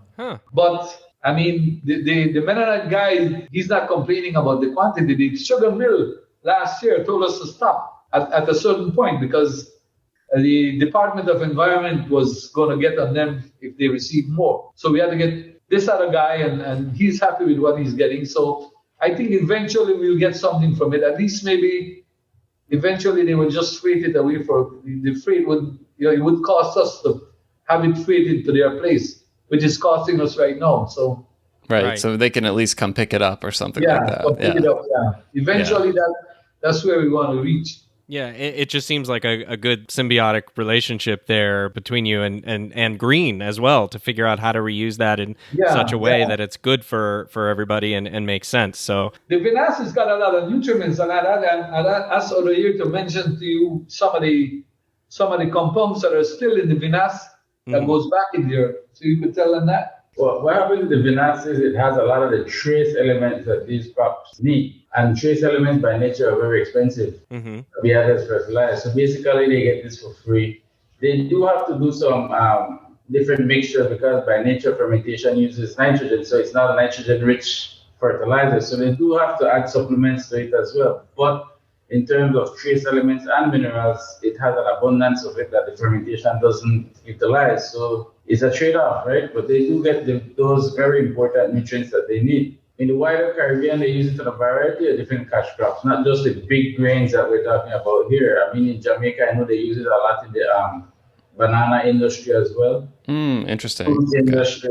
But I mean, the Mennonite guy, he's not complaining about the quantity. The sugar mill last year told us to stop at a certain point because the Department of Environment was going to get on them if they receive more. So we had to get this other guy, and he's happy with what he's getting. So I think eventually we'll get something from it. At least maybe eventually they will just freight it away for the freight would, it would cost us to have it freighted to their place, which is costing us right now. So right. So they can at least come pick it up or something like that. Pick it up, Eventually that's where we want to reach. Yeah, it just seems like a good symbiotic relationship there between you and green as well, to figure out how to reuse that in such a way that it's good for everybody and makes sense. So the vinasse has got a lot of nutrients, and I asked over here to mention to you some of the compounds that are still in the vinasse that goes back in there. So you could tell them that. Well, what happens with the vinasse is it has a lot of the trace elements that these crops need. And trace elements by nature are very expensive to be added as fertilizer. So basically, they get this for free. They do have to do some different mixture because by nature, fermentation uses nitrogen. So it's not a nitrogen-rich fertilizer. So they do have to add supplements to it as well. But in terms of trace elements and minerals, it has an abundance of it that the fermentation doesn't utilize. So it's a trade-off, right? But they do get those very important nutrients that they need. In the wider Caribbean, they use it in a variety of different cash crops, not just the big grains that we're talking about here. I mean, in Jamaica, I know they use it a lot in the banana industry as well. Interesting. Food industry.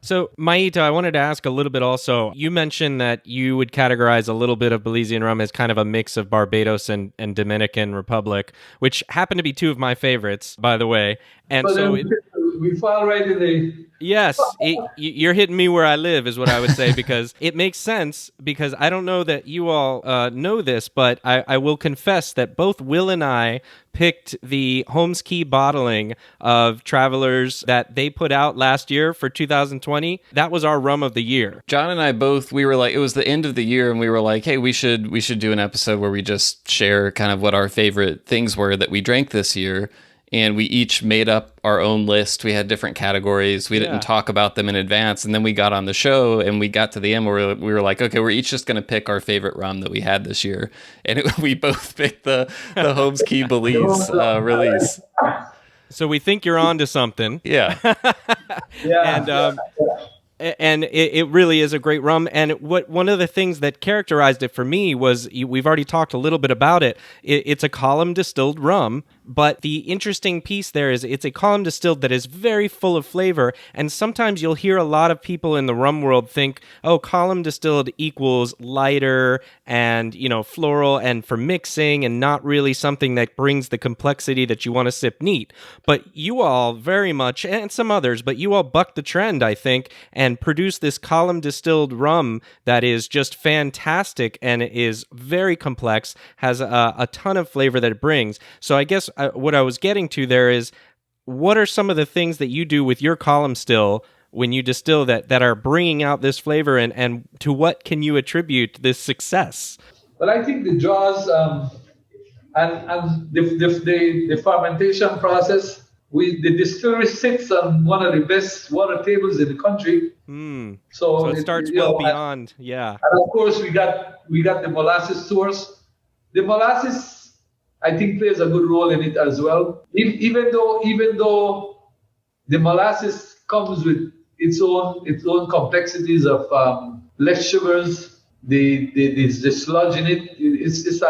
So, Myito, I wanted to ask a little bit also. You mentioned that you would categorize a little bit of Belizean rum as kind of a mix of Barbados and Dominican Republic, which happen to be two of my favorites, by the way. And we fall right in the... Yes, you're hitting me where I live is what I would say, because it makes sense, because I don't know that you all know this, but I will confess that both Will and I picked the Holmes Key bottling of Travelers that they put out last year for 2020. That was our rum of the year. John and I both, we were like, it was the end of the year and we were like, hey, we should do an episode where we just share kind of what our favorite things were that we drank this year. And we each made up our own list. We had different categories. We didn't talk about them in advance. And then we got on the show and we got to the end where we were like, okay, we're each just going to pick our favorite rum that we had this year. And we both picked the Holmes Key Belize release. So we think you're on to something. Yeah. And it really is a great rum. And one of the things that characterized it for me was, we've already talked a little bit about it. It's a column distilled rum, But the interesting piece there is it's a column distilled that is very full of flavor. And sometimes you'll hear a lot of people in the rum world think, oh, column distilled equals lighter and, floral and for mixing and not really something that brings the complexity that you want to sip neat. But you all very much, and some others, but you all bucked the trend, I think, and produced this column distilled rum that is just fantastic and is very complex, has a ton of flavor that it brings. So I guess what I was getting to there is, what are some of the things that you do with your column still when you distill that are bringing out this flavor, and to what can you attribute this success? Well, I think the draws and the fermentation process. The distillery sits on one of the best water tables in the country. So it starts beyond, yeah. And of course, we got the molasses source. The molasses, I think, plays a good role in it as well. Even though the molasses comes with its own complexities of less sugars, the sludge in it. It's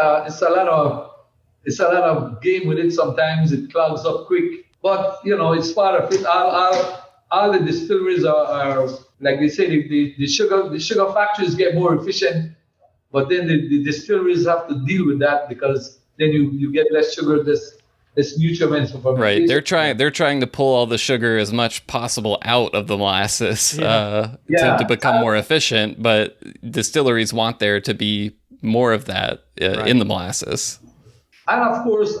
a lot of game with it. Sometimes it clogs up quick. But, it's part of it. All the distilleries are like they say, the sugar factories get more efficient, but then the distilleries have to deal with that because then you get less sugar, less nutrients from fermentation. Right. They're trying to pull all the sugar as much possible out of the molasses to become more efficient, but distilleries want there to be more of that in the molasses. And of course,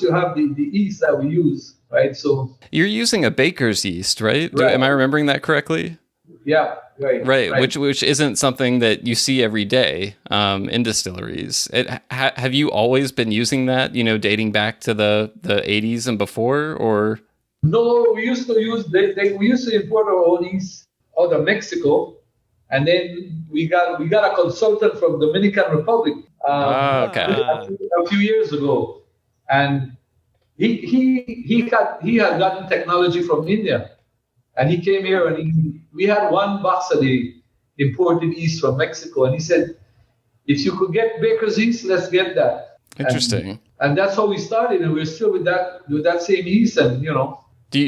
you have the yeast that we use. Right, so you're using a baker's yeast, right? Am I remembering that correctly? Yeah, right. Which isn't something that you see every day in distilleries. Have you always been using that? Dating back to the 80s and before, or no? We used to import our own yeast out of Mexico, and then we got a consultant from Dominican Republic a few years ago, and he had gotten technology from India, and he came here and we had one box of the imported yeast from Mexico, and he said, if you could get baker's yeast, let's get that. Interesting. And that's how we started, and we're still with that same yeast, and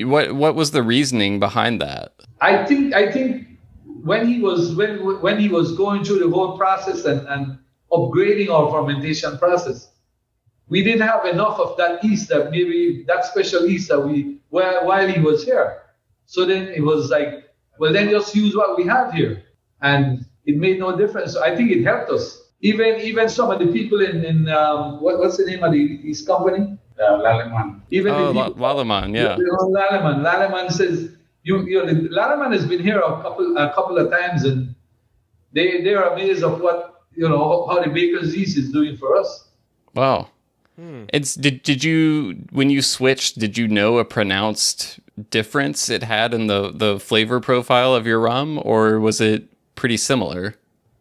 what was the reasoning behind that? I think when he was going through the whole process and upgrading our fermentation process, we didn't have enough of that yeast, that special yeast that while he was here. So then it was like, well, then just use what we have here. And it made no difference. So I think it helped us. Even some of the people in what's the name of his company? Lallemand. Lallemand, yeah. Lallemand says, Lallemand has been here a couple of times, and they're amazed of what, how the baker's yeast is doing for us. Wow. Did you, when you switched, did you know a pronounced difference it had in the flavor profile of your rum, or was it pretty similar?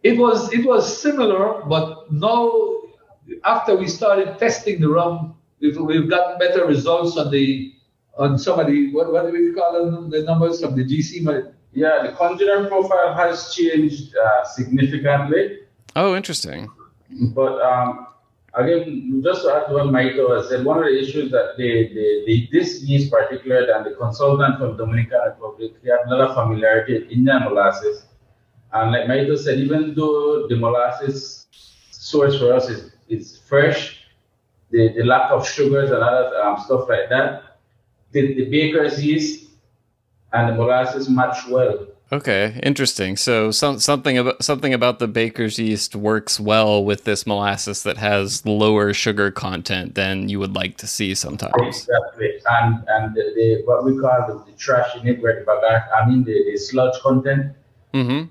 It was similar, but now after we started testing the rum, we've gotten better results on some of the what do we call them, the numbers of the GC. Yeah, the congener profile has changed significantly. Oh, interesting. But again, just to add to what Myito has said, one of the issues that this yeast particular and the consultant from Dominican Republic, they have a lot of familiarity with Indian molasses. And like Myito said, even though the molasses source for us is fresh, the lack of sugars and other stuff like that, the baker's yeast and the molasses match well. Okay, interesting. So something about the baker's yeast works well with this molasses that has lower sugar content than you would like to see sometimes. Exactly, and the what we call the trash in it, where the sludge content, and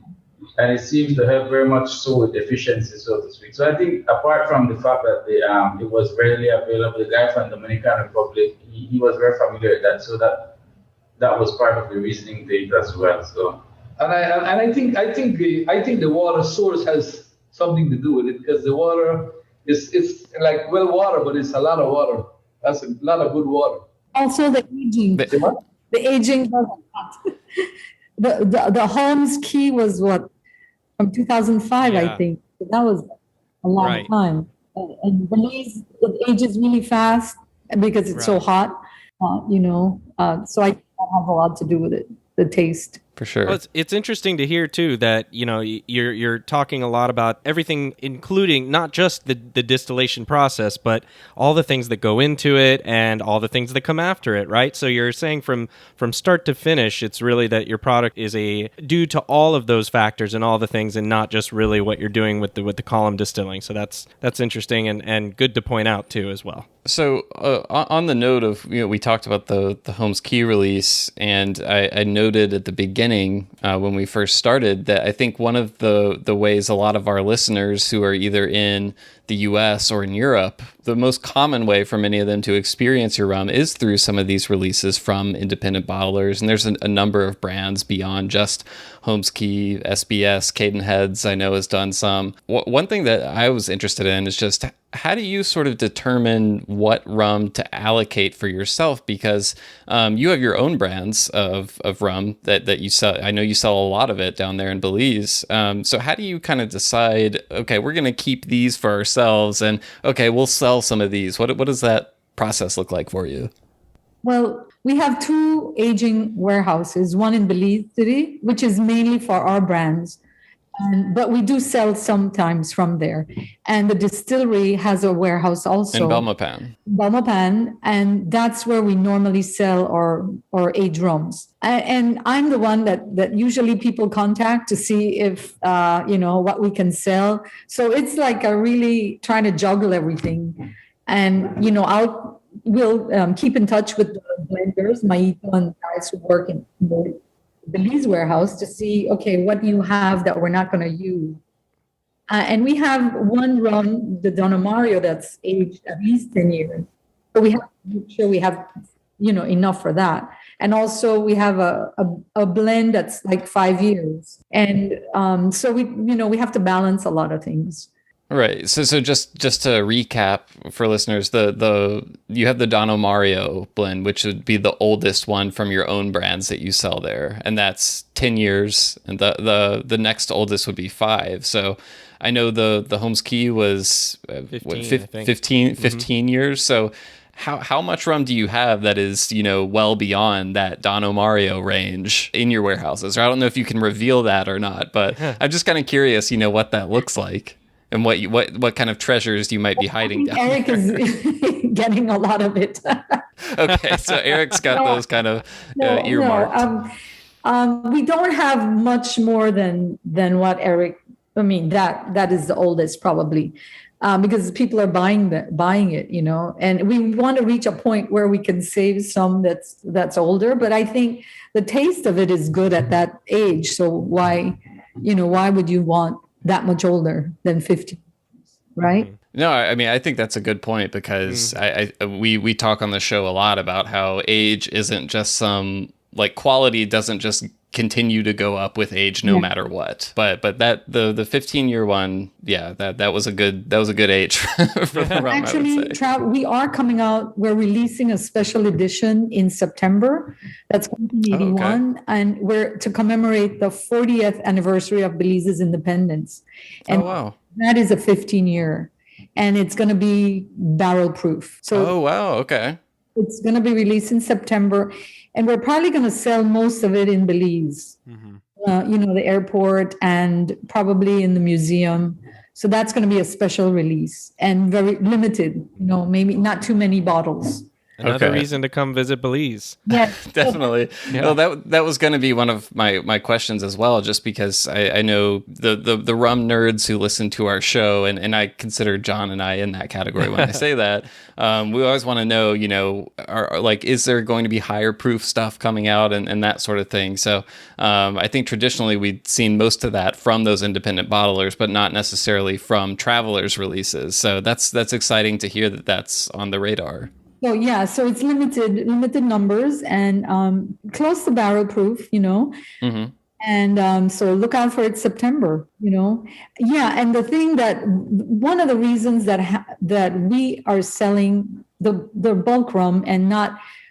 it seems to have very much so with efficiency, so to speak. So I think apart from the fact that it was readily available, the guy from Dominican Republic, he was very familiar with that, so that was part of the reasoning to it as well. So. And I think the water source has something to do with it, because the water it's like water, but it's a lot of water. That's a lot of good water. Also the aging. The aging. The Holmes key was what, from 2005, I think. So that was a long time. And Belize, it ages really fast. because it's so hot, so I don't have a lot to do with it, the taste. For sure. Well, it's interesting to hear too that you're talking a lot about everything, including not just the distillation process, but all the things that go into it and all the things that come after it, right? So you're saying from start to finish, it's really that your product is due to all of those factors and all the things, and not just really what you're doing with the column distilling. So that's interesting and good to point out too as well. So on the note of, we talked about the Holmes Key release, and I noted at the beginning when we first started that I think one of the ways a lot of our listeners who are either in the US or in Europe, the most common way for many of them to experience your rum is through some of these releases from independent bottlers. And there's a number of brands beyond just Holmes Key, SBS, Cadenheads, I know has done some. One thing that I was interested in is just how do you sort of determine what rum to allocate for yourself? Because you have your own brands of rum that you sell. I know you sell a lot of it down there in Belize. So how do you kind of decide, okay, we're going to keep these for ourselves, and okay, we'll sell some of these? What does that process look like for you? Well, we have 2 aging warehouses, one in Belize City, which is mainly for our brands. But we do sell sometimes from there. And the distillery has a warehouse also. In Belmopan. Belmopan, and that's where we normally sell our aged rums. And I'm the one that usually people contact to see if, what we can sell. So it's like a really trying to juggle everything. And, we'll keep in touch with the blenders, Myito and guys who work in the Belize warehouse to see, okay, what do you have that we're not going to use? And we have one rum, the Don Mario, that's aged at least 10 years. So we have to make sure we have, enough for that. And also we have a blend that's like 5 years. And so we have to balance a lot of things. Right. So just to recap for listeners, you have the Don Mario blend, which would be the oldest one from your own brands that you sell there, and that's 10 years, and the next oldest would be 5. So I know the Holmes Key was 15 years. So how much rum do you have that is, well beyond that Don Mario range in your warehouses? Or I don't know if you can reveal that or not, but I'm just kind of curious, what that looks like. And what kind of treasures you might be hiding down Eric there. is getting a lot of it. Okay, so Eric's got those kind of earmarked. We don't have much more than what Eric. I mean, that is the oldest probably, because people are buying it, and we want to reach a point where we can save some that's older. But I think the taste of it is good at that age. So why would you want that much older than 50, right? No, I mean, I think that's a good point, because we talk on the show a lot about how age isn't just some, like, quality doesn't just continue to go up with age no matter what. But that the 15-year one, that was a good age for the rum. Actually, we are coming out. We're releasing a special edition in September. That's 1981, and we're to commemorate the 40th anniversary of Belize's independence. And that is a 15-year, and it's going to be barrel proof. So okay. It's going to be released in September, and we're probably going to sell most of it in Belize, the airport, and probably in the museum. So that's going to be a special release and very limited, maybe not too many bottles. Another reason to come visit Belize. Yeah, definitely. Yeah. Well, that was going to be one of my questions as well, just because I know the rum nerds who listen to our show, and I consider John and I in that category when I say that. We always want to know, is there going to be higher proof stuff coming out and that sort of thing. So I think traditionally we'd seen most of that from those independent bottlers, but not necessarily from travelers' releases. So that's exciting to hear that that's on the radar. So it's limited numbers and close to barrel proof, and so look out for it September, and the thing that one of the reasons that we are selling the bulk rum and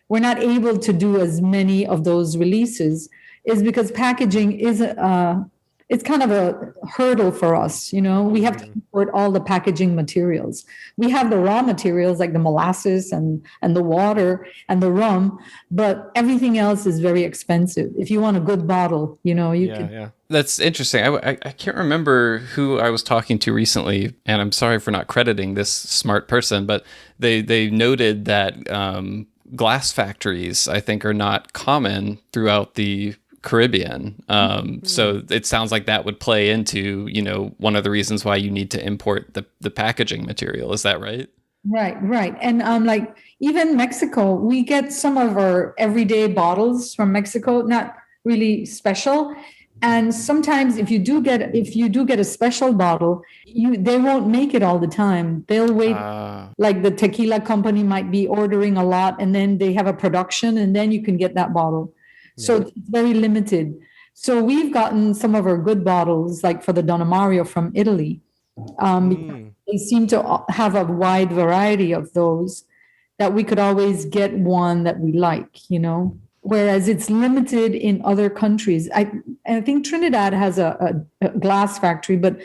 we're not able to do as many of those releases is because packaging is it's kind of a hurdle for us. We have to import all the packaging materials. We have the raw materials like the molasses and the water and the rum, but everything else is very expensive. If you want a good bottle, you can. Yeah. That's interesting. I can't remember who I was talking to recently, and I'm sorry for not crediting this smart person, but they noted that glass factories, I think, are not common throughout the Caribbean. So it sounds like that would play into, one of the reasons why you need to import the packaging material. Is that right? Right. And like even Mexico, we get some of our everyday bottles from Mexico, not really special. And sometimes if you do get a special bottle, they won't make it all the time. They'll wait, like the tequila company might be ordering a lot, and then they have a production, and then you can get that bottle. So it's very limited. So we've gotten some of our good bottles, like for the Donna Mario from Italy. They seem to have a wide variety of those that we could always get one that we like, whereas it's limited in other countries. I think Trinidad has a glass factory, but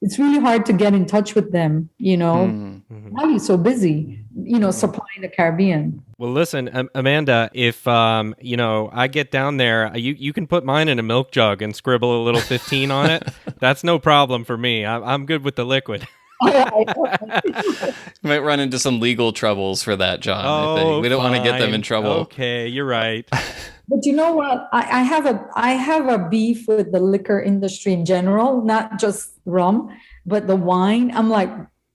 it's really hard to get in touch with them, Why are you so busy, supplying the Caribbean? Well, listen, Amanda, if, I get down there, you can put mine in a milk jug and scribble a little 15 on it. That's no problem for me. I'm good with the liquid. Might run into some legal troubles for that, John. I think we don't want to get them in trouble. Okay, you're right. But you know what? I have a beef with the liquor industry in general, not just rum, but the wine. I'm like,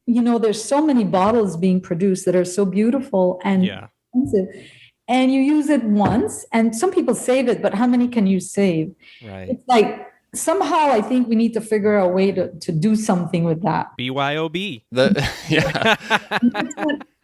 there's so many bottles being produced that are so beautiful and expensive. And you use it once, and some people save it, but how many can you save? Right. It's like, somehow I think we need to figure out a way to do something with that. BYOB.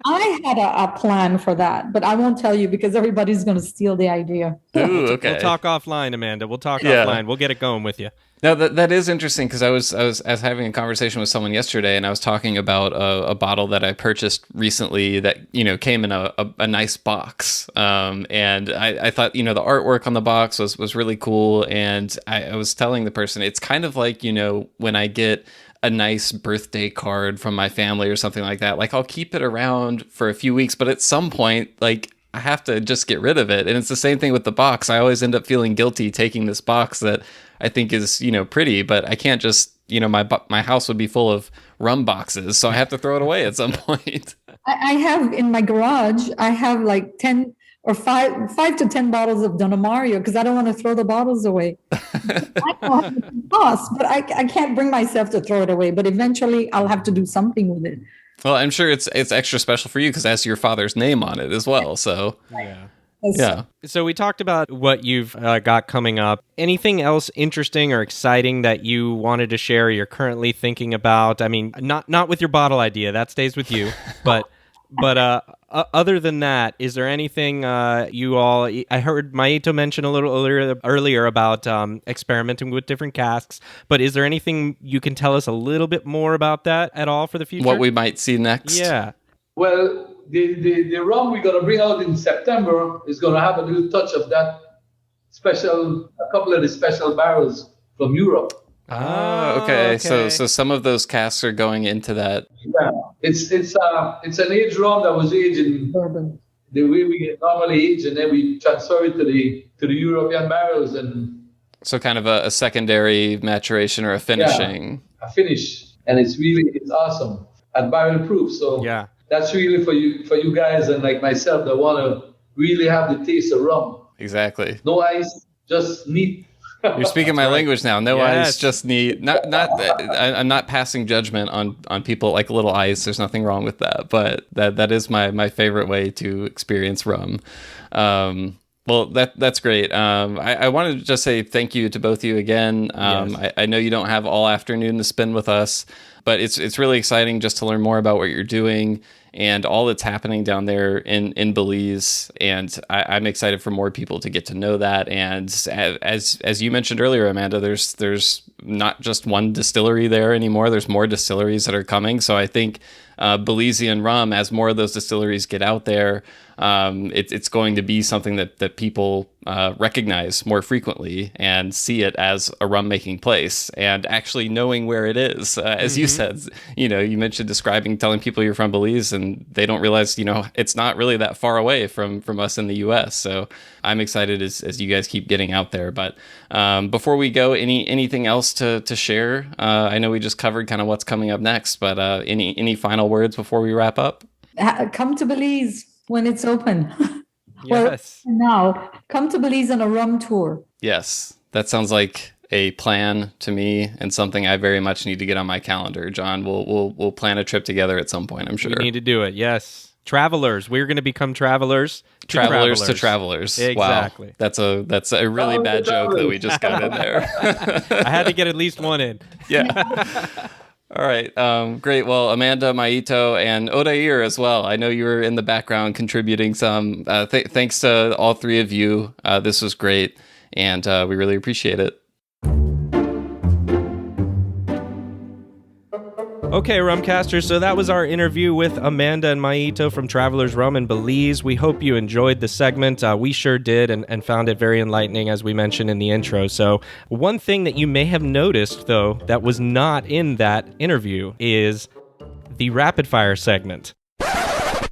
I had a plan for that, but I won't tell you because everybody's going to steal the idea. Ooh, okay. We'll talk offline, Amanda. We'll talk offline. We'll get it going with you. No, that is interesting because I was having a conversation with someone yesterday, and I was talking about a bottle that I purchased recently that came in a nice box, and I thought the artwork on the box was really cool, and I was telling the person it's kind of like when I get a nice birthday card from my family or something like that, like I'll keep it around for a few weeks, but at some point like I have to just get rid of it. And it's the same thing with the box. I always end up feeling guilty taking this box that I think is, pretty, but I can't just, my house would be full of rum boxes. So I have to throw it away at some point. I have in my garage, I have like 10 or 5 to 10 bottles of Donna Mario because I don't want to throw the bottles away. I know how much it costs, but I can't bring myself to throw it away. But eventually I'll have to do something with it. Well, I'm sure it's extra special for you because it has your father's name on it as well. So yeah. So we talked about what you've got coming up. Anything else interesting or exciting that you wanted to share? You're currently thinking about. I mean, not with your bottle idea. That stays with you. But other than that, is there anything you all? I heard Myito mention a little earlier about experimenting with different casks. But is there anything you can tell us a little bit more about that at all for the future? What we might see next? Yeah. Well, the rum we're going to bring out in September is going to have a little touch of that a couple of the special barrels from Europe. Oh, okay. So some of those casks are going into that. Yeah, it's an aged rum that was aged in Bourbon. the way we normally age, and then we transfer it to the European barrels, and so kind of a secondary maturation or a finishing. Yeah, a finish, and it's awesome at barrel proof. So yeah. That's really for you guys and like myself that want to really have the taste of rum. Exactly. No ice, just neat. You're speaking my language now. No Yes. ice, just neat. I'm not passing judgment on people like a little ice. There's nothing wrong with that. But that is my favorite way to experience rum. Well, that's great. I wanted to just say thank you to both of you again. Yes. I know you don't have all afternoon to spend with us, but it's really exciting just to learn more about what you're doing. and all that's happening down there in Belize. And I'm excited for more people to get to know that. And as you mentioned earlier, Amanda, there's not just one distillery there anymore. There's more distilleries that are coming. So I think Belizean Rum, as more of those distilleries get out there, it's going to be something that people recognize more frequently and see it as a rum making place, and actually knowing where it is. As you said, you mentioned telling people you're from Belize, and they don't realize, it's not really that far away from us in the US. So I'm excited as you guys keep getting out there. But before we go, anything else to share? I know we just covered kind of what's coming up next, but any final words before we wrap up? Come to Belize when it's open. Yes. Well, now come to Belize on a rum tour. Yes, that sounds like a plan to me, and something I very much need to get on my calendar. John, we'll plan a trip together at some point, I'm sure. We need to do it. Yes. Travelers. We're going to become travelers. Travelers to travelers. Exactly. Wow. That's a really bad joke that we just got in there. I had to get at least one in. Yeah. All right. Great. Well, Amanda, Myito, and Odair as well. I know you were in the background contributing some. Thanks to all three of you. This was great, and we really appreciate it. Okay, Rumcasters, so that was our interview with Amanda and Myito from Travelers Rum in Belize. We hope you enjoyed the segment. We sure did, and found it very enlightening, as we mentioned in the intro. So one thing that you may have noticed, though, that was not in that interview is the rapid fire segment.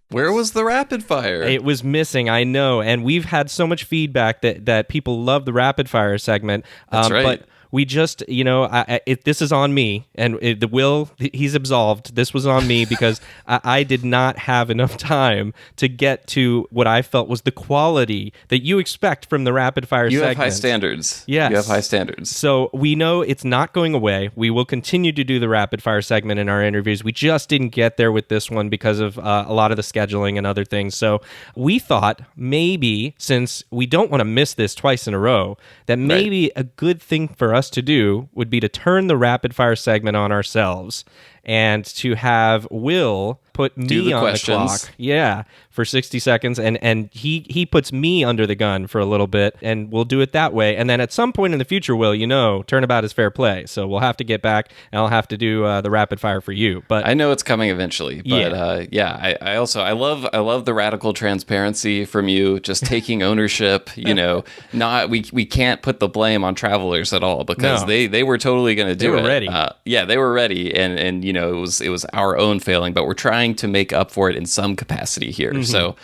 Where was the rapid fire? It was missing, I know, and we've had so much feedback that people love the rapid fire segment. That's right. But we just, this is on me, and he's absolved. This was on me because I did not have enough time to get to what I felt was the quality that you expect from the rapid fire segment. You have high standards. Yes. You have high standards. So we know it's not going away. We will continue to do the rapid fire segment in our interviews. We just didn't get there with this one because of a lot of the scheduling and other things. So we thought maybe, since we don't want to miss this twice in a row, that maybe a good thing for us to do would be to turn the rapid fire segment on ourselves and to have Will put me on questions. the clock. Yeah, for 60 seconds. And he puts me under the gun for a little bit, and we'll do it that way. And then at some point in the future, Will, turnabout is fair play. So we'll have to get back, and I'll have to do the rapid fire for you. But I know it's coming eventually. But I also love the radical transparency from you, just taking ownership. We can't put the blame on Travelers at all, because they were totally going to do it. They were ready. They were ready, and it was our own failing, but we're trying to make up for it in some capacity here. Mm-hmm. So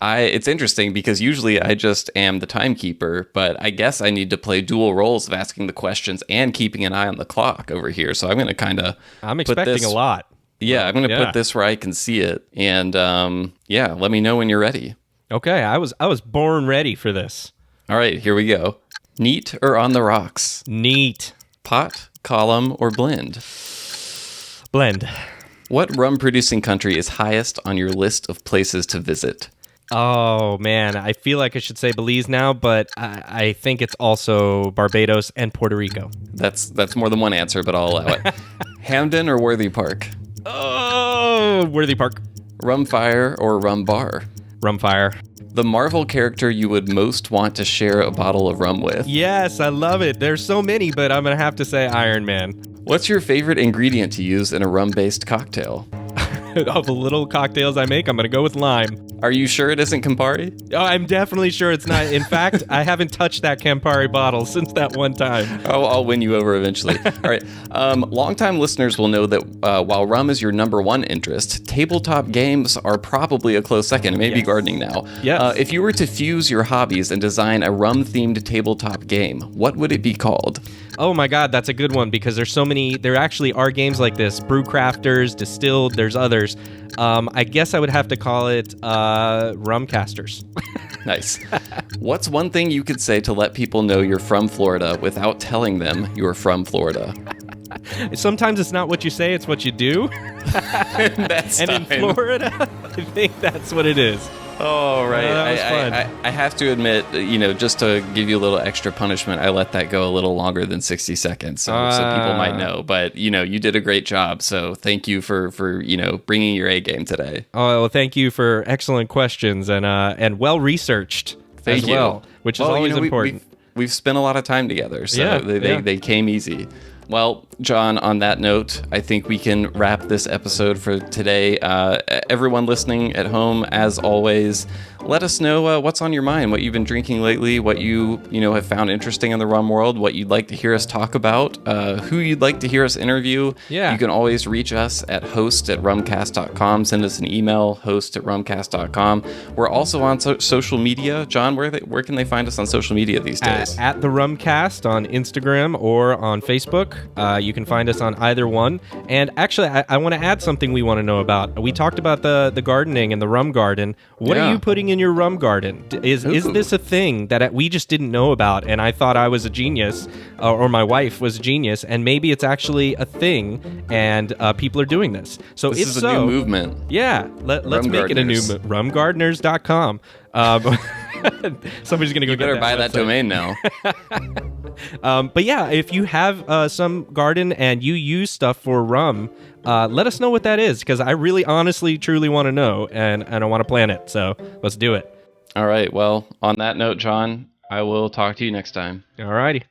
it's interesting because usually I just am the timekeeper, but I guess I need to play dual roles of asking the questions and keeping an eye on the clock over here. So I'm going to I'm expecting a lot. Yeah, I'm going to put this where I can see it. And let me know when you're ready. Okay, I was born ready for this. All right, here we go. Neat or on the rocks? Neat. Pot, column, or blend? Blend. What rum-producing country is highest on your list of places to visit? Oh, man. I feel like I should say Belize now, but I think it's also Barbados and Puerto Rico. That's more than one answer, but I'll allow it. Hamden or Worthy Park? Oh, Worthy Park. Rum Fire or Rum Bar? Rum Fire. The Marvel character you would most want to share a bottle of rum with? Yes, I love it. There's so many, but I'm going to have to say Iron Man. What's your favorite ingredient to use in a rum-based cocktail? Of the little cocktails I make, I'm going to go with lime. Are you sure it isn't Campari? Oh, I'm definitely sure it's not. In fact, I haven't touched that Campari bottle since that one time. I'll win you over eventually. All right. Longtime listeners will know that while rum is your number one interest, tabletop games are probably a close second, maybe gardening now. Yes. If you were to fuse your hobbies and design a rum-themed tabletop game, what would it be called? Oh my God, that's a good one, because there's so many. There actually are games like this. Brew Crafters, Distilled, there's others. I guess I would have to call it Rumcasters. Nice. What's one thing you could say to let people know you're from Florida without telling them you're from Florida? Sometimes it's not what you say, it's what you do. That's and in Florida, I think that's what it is. Oh, right. That was fun. I have to admit, just to give you a little extra punishment, I let that go a little longer than 60 seconds, so people might know. But, you did a great job, so thank you for bringing your A game today. Oh, well, thank you for excellent questions and well-researched Thank as you. well, which is always important. We've spent a lot of time together, so they came easy. Well, John, on that note, I think we can wrap this episode for today. Everyone listening at home, as always, let us know what's on your mind, what you've been drinking lately, what you have found interesting in the rum world, what you'd like to hear us talk about, who you'd like to hear us interview. Yeah. You can always reach us at host@rumcast.com. Send us an email, host@rumcast.com. We're also on social media. John, where can they find us on social media these days? At the Rumcast on Instagram or on Facebook. You can find us on either one. And actually, I want to add something we want to know about. We talked about the gardening and the rum garden. What are you putting in your rum garden? Is this a thing that we just didn't know about? And I thought I was a genius, or my wife was a genius, and maybe it's actually a thing, and people are doing this. So this is a new movement. Yeah, let's make it a new rumgardeners.com. Somebody's gonna go. You better get buy that domain now. But yeah, if you have some garden and you use stuff for rum, let us know what that is, because I really, honestly, truly want to know, and I want to plan it. So let's do it. All right. Well, on that note, John, I will talk to you next time. All righty.